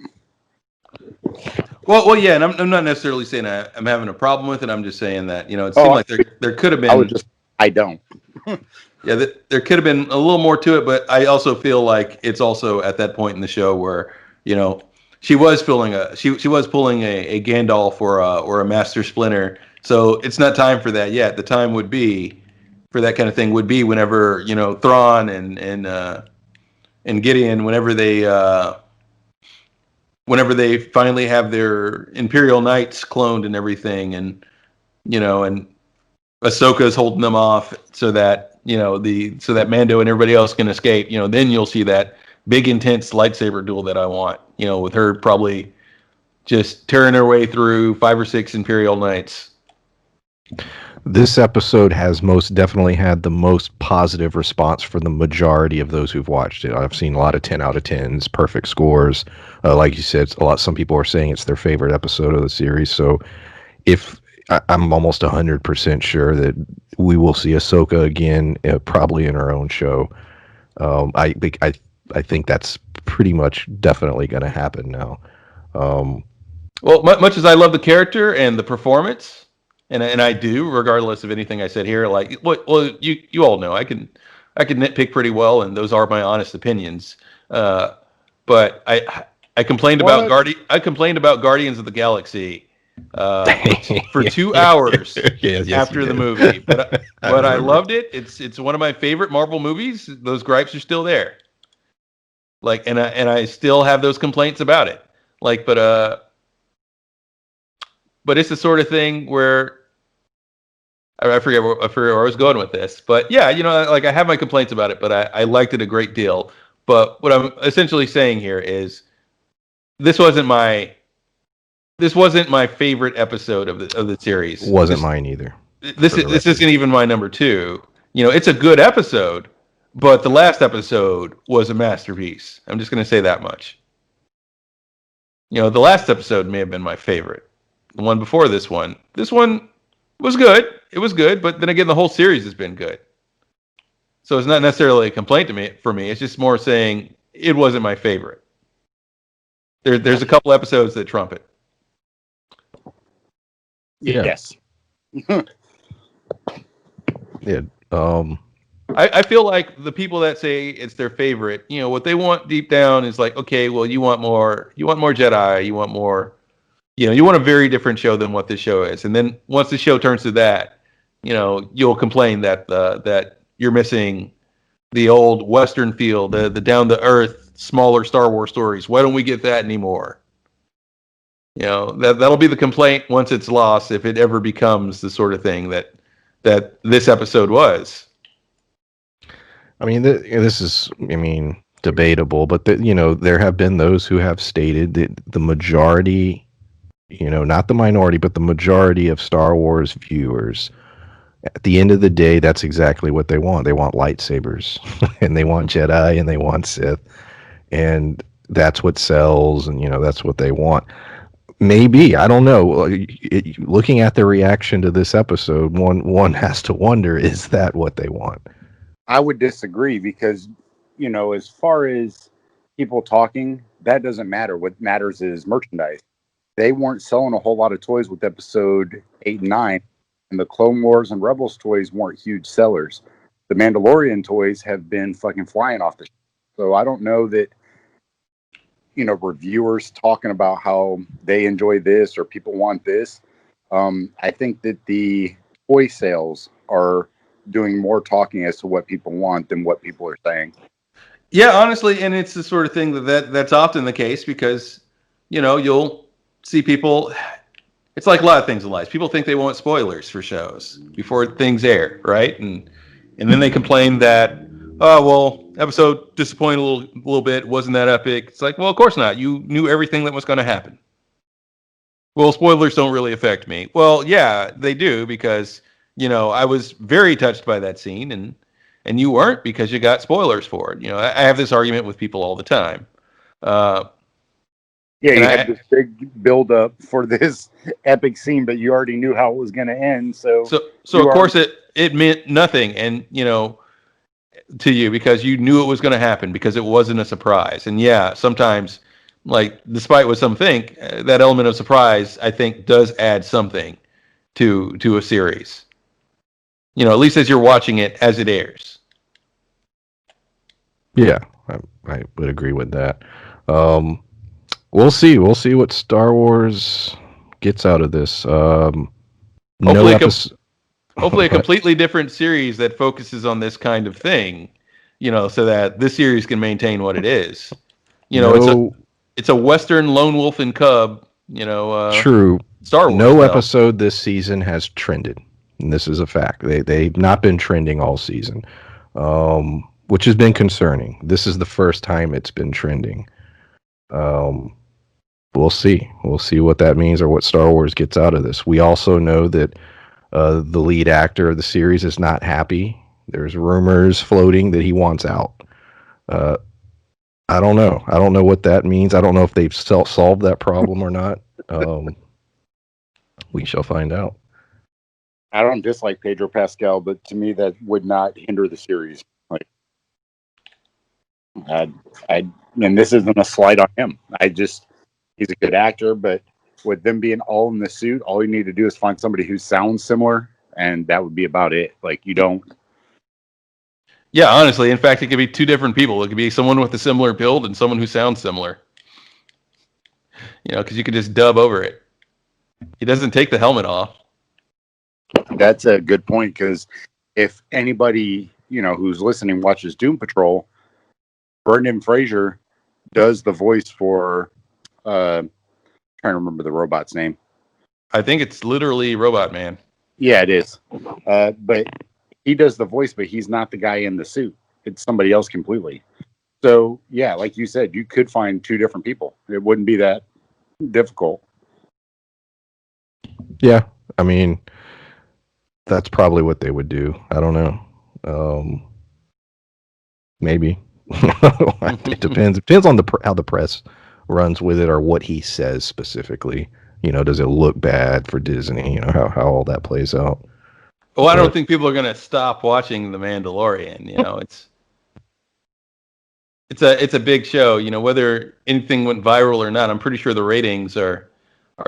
Well, yeah, and I'm not necessarily saying I'm having a problem with it. I'm just saying that it seemed like there could have been. I don't. Yeah, there could have been a little more to it, but I also feel like it's also at that point in the show where she was pulling a Gandalf or a Master Splinter. So it's not time for that yet. The time would be for that kind of thing would be whenever Thrawn and Gideon whenever they finally have their Imperial Knights cloned and everything, and Ahsoka's holding them off so that so that Mando and everybody else can escape. Then you'll see that big intense lightsaber duel that I want. With her probably just tearing her way through 5 or 6 Imperial Knights. This episode has most definitely had the most positive response for the majority of those who've watched it. I've seen a lot of 10 out of 10s, perfect scores. Like you said, some people are saying it's their favorite episode of the series. So I'm almost 100% sure that we will see Ahsoka again, probably in her own show. I think that's pretty much definitely going to happen now. Well, much as I love the character and the performance, and I do, regardless of anything I said here, like, well, you all know I can nitpick pretty well, and those are my honest opinions. But I complained about Guardians of the Galaxy for 2 hours after the movie, but I loved it. It's one of my favorite Marvel movies. Those gripes are still there. Like, and I still have those complaints about it. Like, but it's the sort of thing where I forget where I was going with this. But yeah, like, I have my complaints about it, but I liked it a great deal. But what I'm essentially saying here is this wasn't my favorite episode of the series. Wasn't mine either. This isn't even my number 2. It's a good episode, but the last episode was a masterpiece. I'm just going to say that much. The last episode may have been my favorite. The one before this one was good. It was good, but then again, the whole series has been good. So it's not necessarily a complaint for me. It's just more saying it wasn't my favorite. There's a couple episodes that trump it. Yeah. Yes. Yeah. I feel like the people that say it's their favorite, what they want deep down is like, okay, well, you want more Jedi, you want more, you want a very different show than what this show is. And then once the show turns to that, you'll complain that that you're missing the old Western feel, the down to earth, smaller Star Wars stories. Why don't we get that anymore? That'll be the complaint once it's lost, if it ever becomes the sort of thing that this episode was. I mean, this is, debatable, but there have been those who have stated that the majority, not the minority, but the majority of Star Wars viewers, at the end of the day, that's exactly what they want. They want lightsabers, and they want Jedi, and they want Sith, and that's what sells, and that's what they want. Maybe, I don't know. Looking at the reaction to this episode, one has to wonder, is that what they want? I would disagree because, as far as people talking, that doesn't matter. What matters is merchandise. They weren't selling a whole lot of toys with episode 8 and 9, and the Clone Wars and Rebels toys weren't huge sellers. The Mandalorian toys have been fucking flying off the. So I don't know that, reviewers talking about how they enjoy this or people want this. I think that the toy sales are doing more talking as to what people want than what people are saying. Yeah, honestly, and it's the sort of thing that's often the case because, you'll see people. It's like a lot of things in life. People think they want spoilers for shows before things air, right? And then they complain that, oh, well, episode disappointed a little bit. Wasn't that epic? It's like, well, of course not. You knew everything that was going to happen. Well, spoilers don't really affect me. Well, yeah, they do because I was very touched by that scene, and you weren't because you got spoilers for it. I have this argument with people all the time. Yeah, And you had this big build up for this epic scene, but you already knew how it was going to end. So of course it meant nothing, and to you because you knew it was going to happen because it wasn't a surprise. And yeah, sometimes, like despite what some think, that element of surprise I think does add something to a series. At least as you're watching it as it airs. Yeah, I would agree with that. We'll see. We'll see what Star Wars gets out of this. Hopefully a completely different series that focuses on this kind of thing, so that this series can maintain what it is. It's a Western lone wolf and cub, true. Star Wars. No episode this season has trended. And this is a fact. They've not been trending all season, which has been concerning. This is the first time it's been trending. We'll see. We'll see what that means or what Star Wars gets out of this. We also know that the lead actor of the series is not happy. There's rumors floating that he wants out. I don't know. I don't know what that means. I don't know if they've solved that problem or not. We shall find out. I don't dislike Pedro Pascal, but to me that would not hinder the series. Like, and this isn't a slight on him. He's a good actor, but with them being all in the suit, all you need to do is find somebody who sounds similar, and that would be about it. Like, you don't. Yeah, honestly, in fact, it could be two different people. It could be someone with a similar build and someone who sounds similar. Because you could just dub over it. He doesn't take the helmet off. That's a good point, because if anybody who's listening watches Doom Patrol, Brendan Fraser does the voice for. Trying to remember the robot's name. I think it's literally Robot Man. Yeah, it is. But he does the voice, but he's not the guy in the suit. It's somebody else completely. So, yeah, like you said, you could find two different people. It wouldn't be that difficult. Yeah, I mean, that's probably what they would do. I don't know. Maybe. It depends. It depends on how the press runs with it or what he says specifically. Does it look bad for Disney? How all that plays out. Well, I don't think people are going to stop watching The Mandalorian. It's a big show. Whether anything went viral or not, I'm pretty sure the ratings are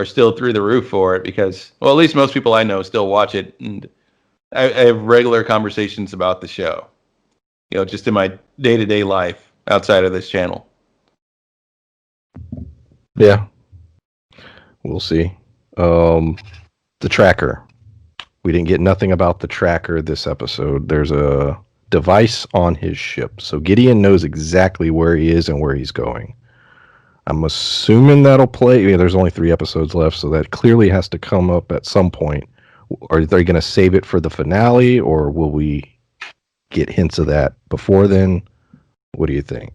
still through the roof for it because, well, at least most people I know still watch it, and I have regular conversations about the show. Just in my day-to-day life outside of this channel. Yeah, we'll see. The tracker. We didn't get nothing about the tracker this episode. There's a device on his ship. So Gideon knows exactly where he is and where he's going. I'm assuming that'll play. There's only 3 episodes left, so that clearly has to come up at some point. Are they going to save it for the finale, or will we get hints of that before then? What do you think?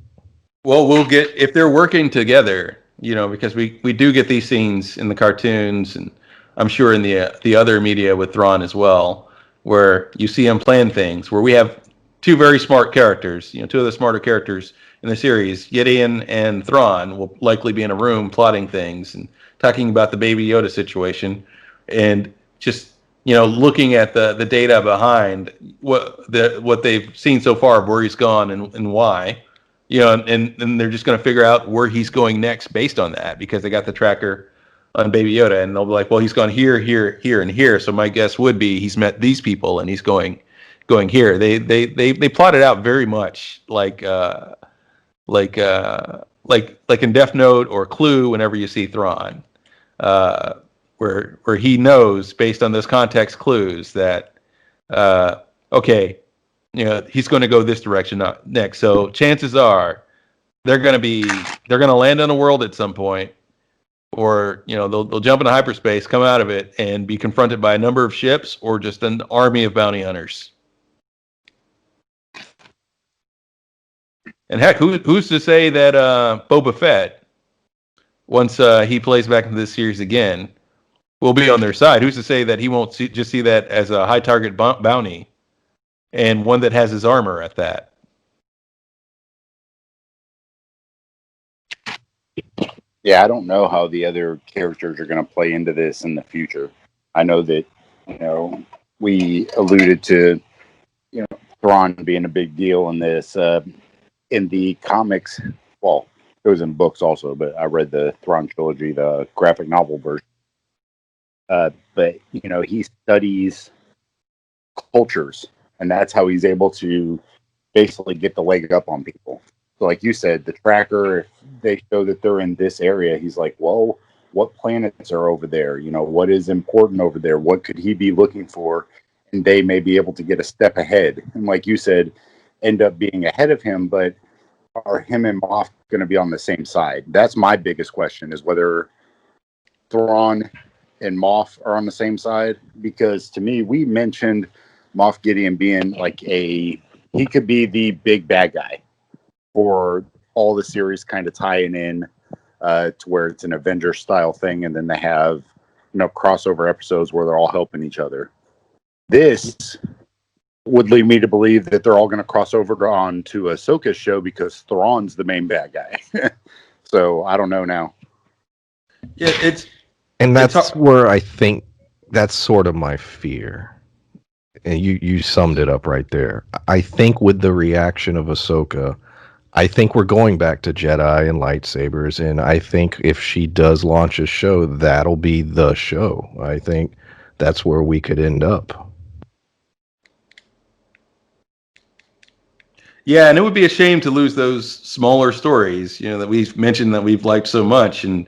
Well, we'll get, if they're working together, because we do get these scenes in the cartoons, and I'm sure in the other media with Thrawn as well, where you see him plan things, where we have 2 very smart characters, 2 of the smarter characters in the series, Gideon and Thrawn, will likely be in a room plotting things and talking about the Baby Yoda situation, and just looking at the data behind what they've seen so far of where he's gone and why. And they're just going to figure out where he's going next based on that because they got the tracker on Baby Yoda, and they'll be like, well, he's gone here, here, here, and here. So my guess would be he's met these people and he's going here. They plot it out very much like in Death Note or Clue. Whenever you see Thrawn, where he knows based on those context clues that okay. He's going to go this direction next. So chances are they're going to land on a world at some point, or they'll jump into hyperspace, come out of it, and be confronted by a number of ships or just an army of bounty hunters. And heck, who's to say that Boba Fett, once he plays back into this series again, will be on their side? Who's to say that he won't just see that as a high target bounty and one that has his armor at that? Yeah, I don't know how the other characters are going to play into this in the future. I know that, we alluded to, Thrawn being a big deal in this. In the comics, well, it was in books also, but I read the Thrawn trilogy, the graphic novel version. But, he studies cultures, and that's how he's able to basically get the leg up on people. So like you said, the tracker, if they show that they're in this area, he's like, well, what planets are over there? What is important over there? What could he be looking for? And they may be able to get a step ahead. And like you said, end up being ahead of him, but are him and Moff going to be on the same side? That's my biggest question, is whether Thrawn and Moff are on the same side. Because to me, we mentioned Moff Gideon being like he could be the big bad guy for all the series, kind of tying in to where it's an Avengers style thing, and then they have crossover episodes where they're all helping each other. This would lead me to believe that they're all going to cross over on to Ahsoka's show because Thrawn's the main bad guy. So I don't know now. Yeah, and that's where I think that's sort of my fear. And you summed it up right there. I think with the reaction of Ahsoka, I think we're going back to Jedi and lightsabers, and I think if she does launch a show, that'll be the show. I think that's where we could end up. Yeah, and it would be a shame to lose those smaller stories, that we've mentioned that we've liked so much, and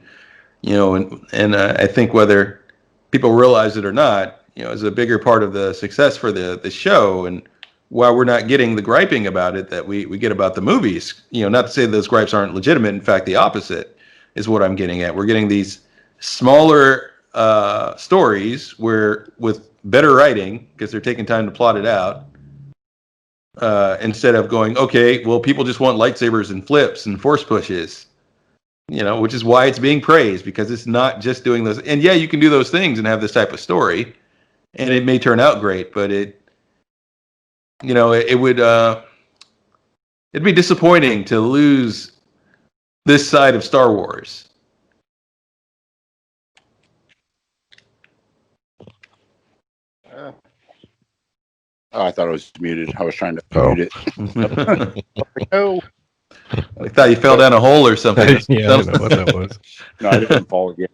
I think whether people realize it or not, is a bigger part of the success for the show. And while we're not getting the griping about it that we get about the movies, not to say those gripes aren't legitimate. In fact, the opposite is what I'm getting at. We're getting these smaller stories where with better writing, because they're taking time to plot it out, instead of going, okay, well, people just want lightsabers and flips and force pushes, which is why it's being praised, because it's not just doing those. And yeah, you can do those things and have this type of story, and it may turn out great, but it would it'd be disappointing to lose this side of Star Wars. I thought it was muted. I was trying to mute it. No. I thought you fell down a hole or something. Yeah, I don't know what that was. No, I didn't fall again.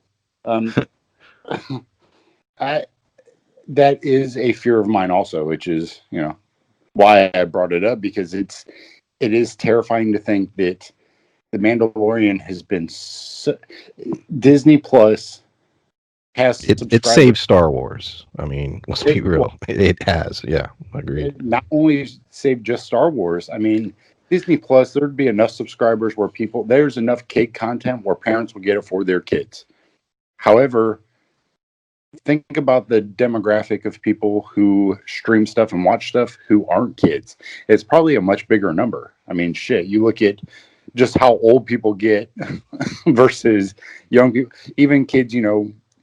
That is a fear of mine also, which is, why I brought it up, because it is terrifying to think that The Mandalorian has been Disney Plus has it saved Star Wars. I mean, let's be real. It has. Yeah, agreed. It not only saved just Star Wars. I mean, Disney Plus, there'd be enough subscribers where there's enough kid content where parents will get it for their kids. However, think about the demographic of people who stream stuff and watch stuff who aren't kids. It's probably a much bigger number. I mean, shit, you look at just how old people get versus young people, even kids,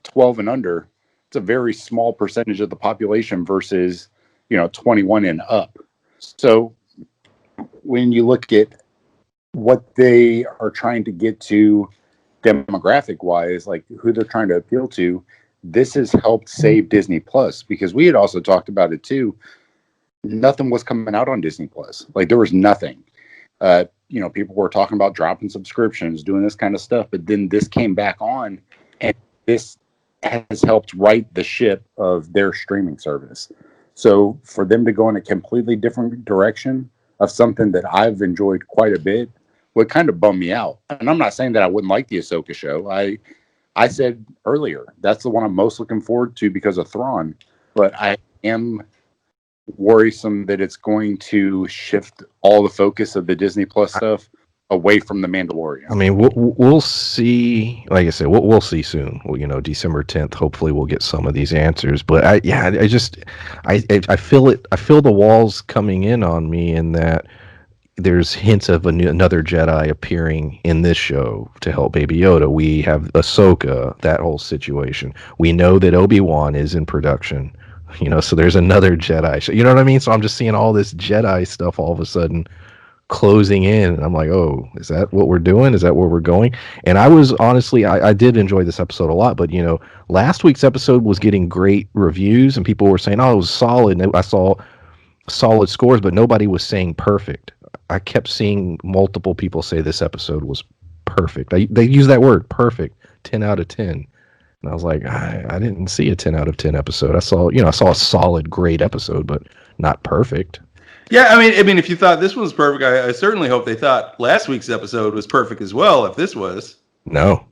12 and under. It's a very small percentage of the population versus, 21 and up. So when you look at what they are trying to get to demographic wise, like who they're trying to appeal to, this has helped save Disney Plus, because we had also talked about it too. Nothing was coming out on Disney Plus. Like there was nothing. People were talking about dropping subscriptions, doing this kind of stuff, but then this came back on, and this has helped right the ship of their streaming service. So for them to go in a completely different direction of something that I've enjoyed quite a bit would kind of bum me out. And I'm not saying that I wouldn't like the Ahsoka show. I said earlier, that's the one I'm most looking forward to because of Thrawn. But I am worrisome that it's going to shift all the focus of the Disney Plus stuff away from the Mandalorian. I mean, we'll see. Like I said, we'll see soon. Well, December 10th. Hopefully, we'll get some of these answers. But I feel it. I feel the walls coming in on me, in that there's hints of another Jedi appearing in this show to help Baby Yoda. We have Ahsoka, that whole situation. We know that Obi-Wan is in production, so there's another Jedi show. You know what I mean? So I'm just seeing all this Jedi stuff all of a sudden closing in. And I'm like, oh, is that what we're doing? Is that where we're going? And I was honestly, I did enjoy this episode a lot, but last week's episode was getting great reviews and people were saying, oh, it was solid. And I saw solid scores, but nobody was saying perfect. I kept seeing multiple people say this episode was perfect. They use that word, perfect, 10 out of 10. And I was like, I didn't see a 10 out of 10 episode. I saw a solid, great episode, but not perfect. Yeah, I mean, if you thought this was perfect, I certainly hope they thought last week's episode was perfect as well. If this was, no,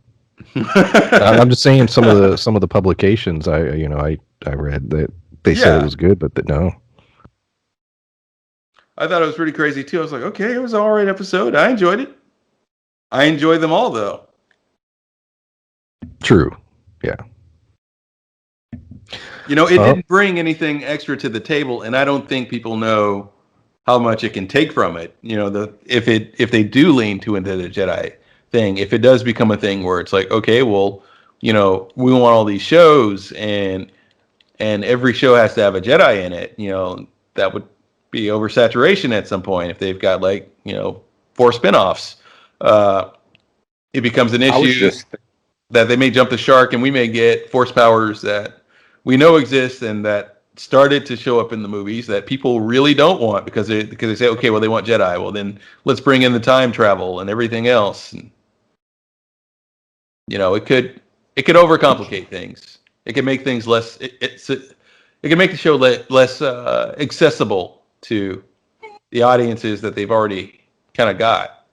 I'm just saying some of the publications I read that they said it was good, but no. I thought it was pretty crazy too. I was like, okay, it was an all right episode. I enjoyed it. I enjoy them all though. True. Yeah. It didn't bring anything extra to the table, and I don't think people know how much it can take from it. If they do lean into the Jedi thing, if it does become a thing where it's like, okay, well, we want all these shows, and every show has to have a Jedi in it. That would be oversaturation at some point if they've got 4 spinoffs. It becomes an issue that they may jump the shark, and we may get force powers that we know exist and that started to show up in the movies that people really don't want because they say, okay, well, they want Jedi. Well, then let's bring in the time travel and everything else. And, it could overcomplicate things. It can make things less. It can make the show less accessible to the audiences that they've already kind of got.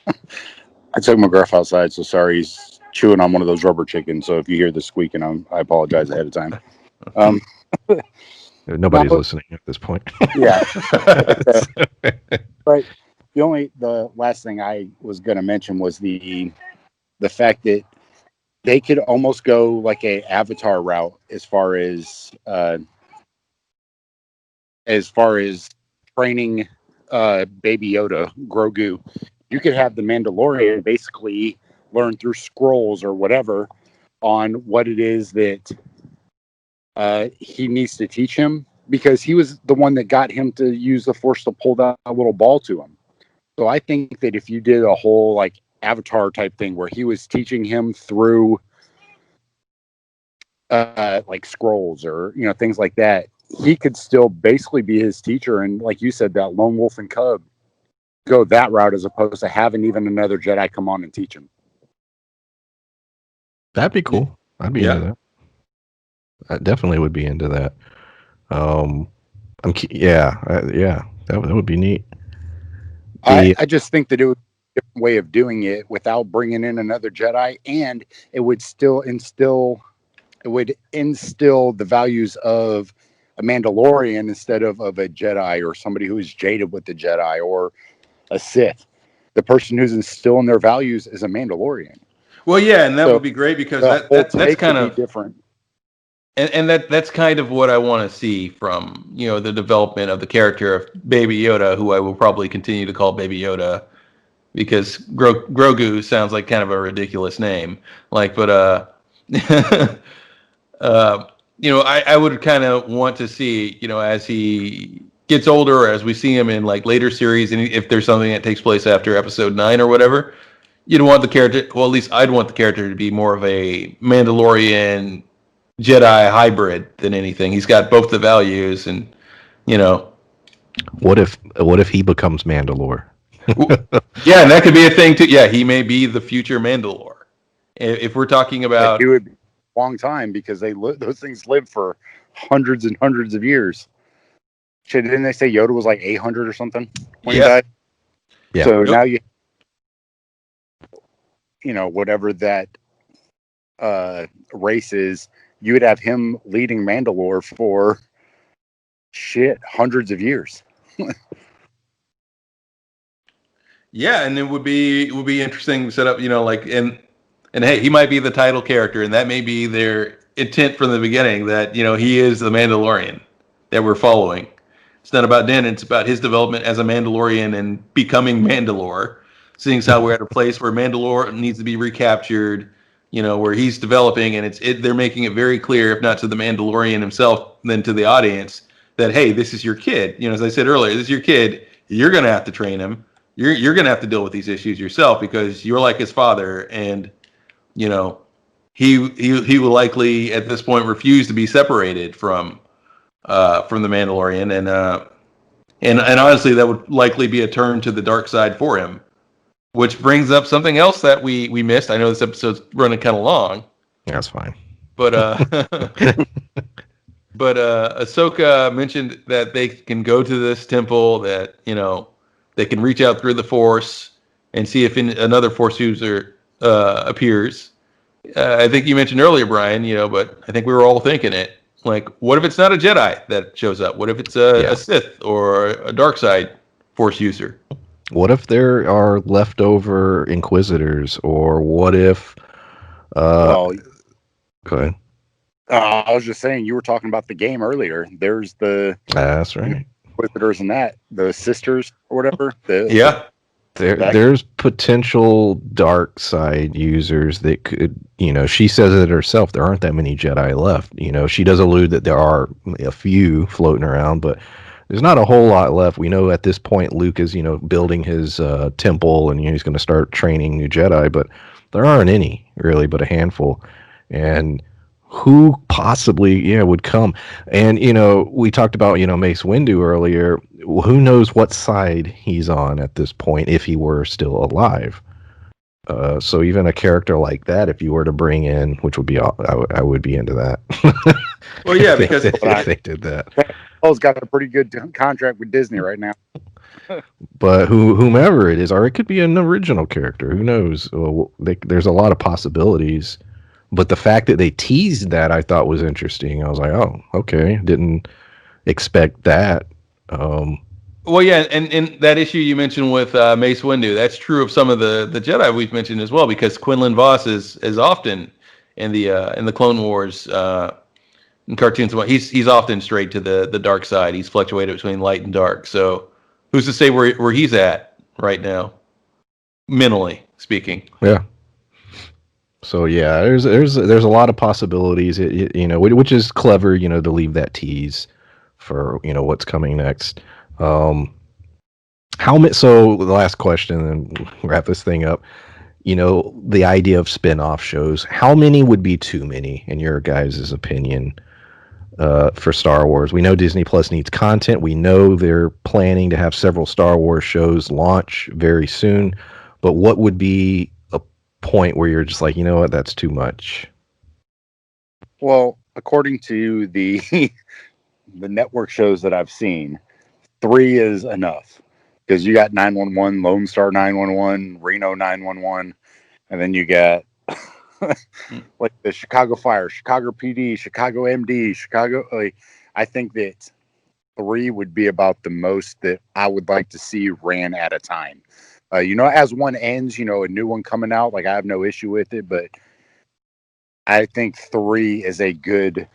I took McGruff outside, so sorry, he's chewing on one of those rubber chickens. So if you hear the squeaking, I apologize ahead of time. Nobody's listening at this point. Yeah. But the last thing I was going to mention was the fact that they could almost go like a Avatar route as far as training Baby Yoda, Grogu. You could have the Mandalorian basically learn through scrolls or whatever on what it is that he needs to teach him, because he was the one that got him to use the Force to pull that little ball to him. So I think that if you did a whole Avatar type thing where he was teaching him through scrolls or things like that, he could still basically be his teacher, and like you said, that lone wolf and cub, go that route as opposed to having even another Jedi come on and teach him. That'd be cool. I'd be into that. I definitely would be into that. That would be neat. I just think that it would be a different way of doing it without bringing in another Jedi, and it would still instill the values of a Mandalorian instead of a Jedi or somebody who is jaded with the Jedi or a Sith. The person who's instilling their values is a Mandalorian. Well, yeah, and that would be great because that's kind of different. And that's kind of what I want to see from the development of the character of Baby Yoda, who I will probably continue to call Baby Yoda because Grogu sounds like kind of a ridiculous name. I would kind of want to see as he gets older, or as we see him in later series, and if there's something that takes place after episode 9 or whatever, you'd want the character. Well, at least I'd want the character to be more of a Mandalorian Jedi hybrid than anything. He's got both the values, and what if he becomes Mandalore? Yeah, and that could be a thing too. Yeah, he may be the future Mandalore. If we're talking about, it would be a long time because those things live for hundreds and hundreds of years. Shit, didn't they say Yoda was 800 or something when he died? Yeah. So now whatever that race is, you would have him leading Mandalore for hundreds of years. Yeah, and it would be interesting to set up, and hey, he might be the title character, and that may be their intent from the beginning, that he is the Mandalorian that we're following. It's not about Din. It's about his development as a Mandalorian and becoming Mandalore. Seeing as how we're at a place where Mandalore needs to be recaptured, where he's developing, and they're making it very clear, if not to the Mandalorian himself, then to the audience, that hey, this is your kid. As I said earlier, this is your kid. You're gonna have to train him. You're gonna have to deal with these issues yourself because you're like his father, and he will likely at this point refuse to be separated from the Mandalorian, and honestly, that would likely be a turn to the dark side for him. Which brings up something else that we missed. I know this episode's running kind of long. That's fine. But Ahsoka mentioned that they can go to this temple, that they can reach out through the Force and see if another Force user appears. I think you mentioned earlier, Brian, but I think we were all thinking it. Like, what if it's not a Jedi that shows up? What if it's a Sith or a dark side Force user? What if there are leftover Inquisitors, or what if? Go ahead. I was just saying, you were talking about the game earlier. There's the That's right. Inquisitors and the sisters or whatever. There's potential dark side users that could, she says it herself. There aren't that many Jedi left. She does allude that there are a few floating around, but there's not a whole lot left. We know at this point Luke is, building his temple, and he's going to start training new Jedi, but there aren't any really, but a handful. And who possibly, would come? And, we talked about, Mace Windu earlier. Who knows what side he's on at this point if he were still alive? So even a character like that, if you were to bring in, which would be, I would be into that. Well, yeah, because if they did that. Paul's got a pretty good contract with Disney right now. But whomever it is, or it could be an original character. Who knows? There's a lot of possibilities. But the fact that they teased that, I thought was interesting. I was like, oh, okay. Didn't expect that. Well, yeah, and that issue you mentioned with Mace Windu, that's true of some of the Jedi we've mentioned as well, because Quinlan Vos is often in the Clone Wars in cartoons. He's often straight to the dark side. He's fluctuated between light and dark. So who's to say where he's at right now, mentally speaking? Yeah. So yeah, there's a lot of possibilities, which is clever, to leave that tease for what's coming next. So the last question, and wrap this thing up. The idea of spin-off shows. How many would be too many in your guys' opinion for Star Wars? We know Disney Plus needs content. We know they're planning to have several Star Wars shows launch very soon. But what would be point where you're just like, you know what, that's too much? Well, according to the network shows that I've seen, 3 is enough, because you got 911, Lone Star 911, Reno 911, and then you got like the Chicago Fire, Chicago PD, Chicago MD, Chicago. I think that 3 would be about the most that I would like to see ran at a time. As one ends, a new one coming out, like I have no issue with it, but I think 3 is a good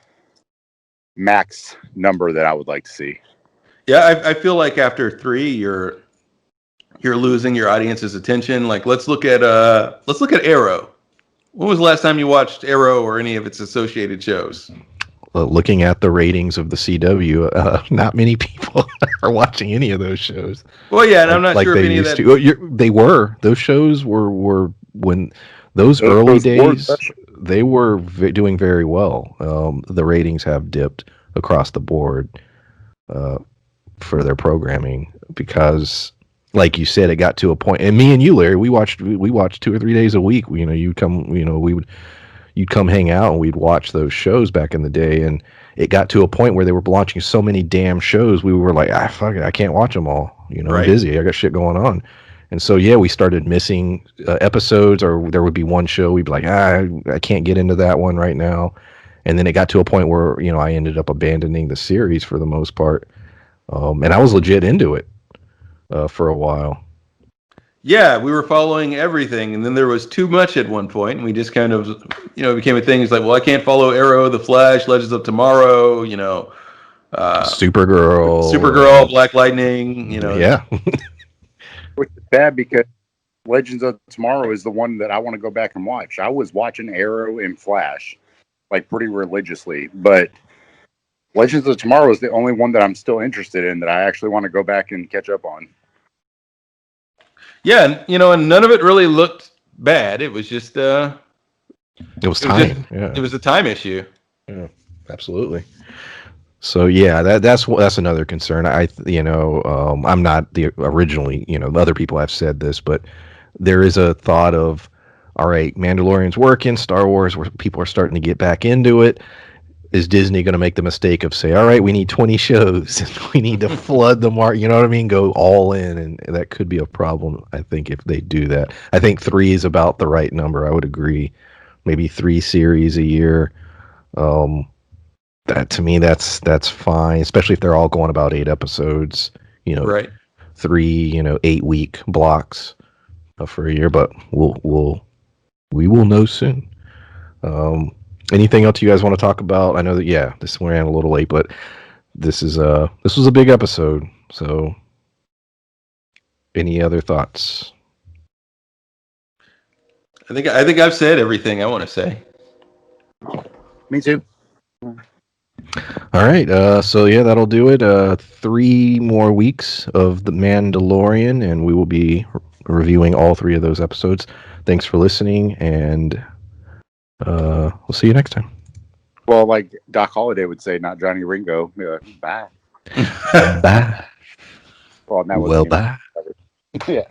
max number that I would like to see. Yeah, I feel like after 3, you're losing your audience's attention. Like let's look at Arrow. When was the last time you watched Arrow or any of its associated shows? Looking at the ratings of the CW, not many people are watching any of those shows. Well, yeah, and I'm not sure if any of that. They were. Those shows were when those early days. They were doing very well. The ratings have dipped across the board for their programming because, like you said, it got to a point. And me and you, Larry, we watched 2 or 3 days a week. You'd come. You'd come hang out and we'd watch those shows back in the day, and it got to a point where they were launching so many damn shows. We were like, fuck it, I can't watch them all. Right. I'm busy. I got shit going on. And so, yeah, we started missing episodes, or there would be one show we'd be like, I can't get into that one right now. And then it got to a point where, I ended up abandoning the series for the most part. And I was legit into it for a while. Yeah, we were following everything, and then there was too much at one point, and we just kind of, it became a thing. It's like, well, I can't follow Arrow, The Flash, Legends of Tomorrow, Supergirl, Black Lightning. You know, yeah. Which is bad because Legends of Tomorrow is the one that I want to go back and watch. I was watching Arrow and Flash like pretty religiously, but Legends of Tomorrow is the only one that I'm still interested in that I actually want to go back and catch up on. Yeah, and none of it really looked bad. It was just It was time. It was a time issue. Yeah, absolutely. So yeah, that's another concern. I'm not the originally, other people have said this, but there is a thought of, all right, Mandalorian's working, Star Wars, where people are starting to get back into it. Is Disney going to make the mistake of say, all right, we need 20 shows, and we need to flood the market? You know what I mean? Go all in, and that could be a problem. I think if they do that, I think 3 is about the right number. I would agree. Maybe 3 series a year. That to me, that's fine, especially if they're all going about 8 episodes. Right. 3 8-week blocks for a year. But we will know soon. Anything else you guys want to talk about? I know that this ran a little late, but this was a big episode. So, any other thoughts? I think I've said everything I want to say. Me too. All right. So yeah, that'll do it. 3 more weeks of The Mandalorian, and we will be reviewing all 3 of those episodes. Thanks for listening, and we'll see you next time. Well, like Doc Holliday would say, not Johnny Ringo. Bye. Bye. Well, that Well, bye. yeah.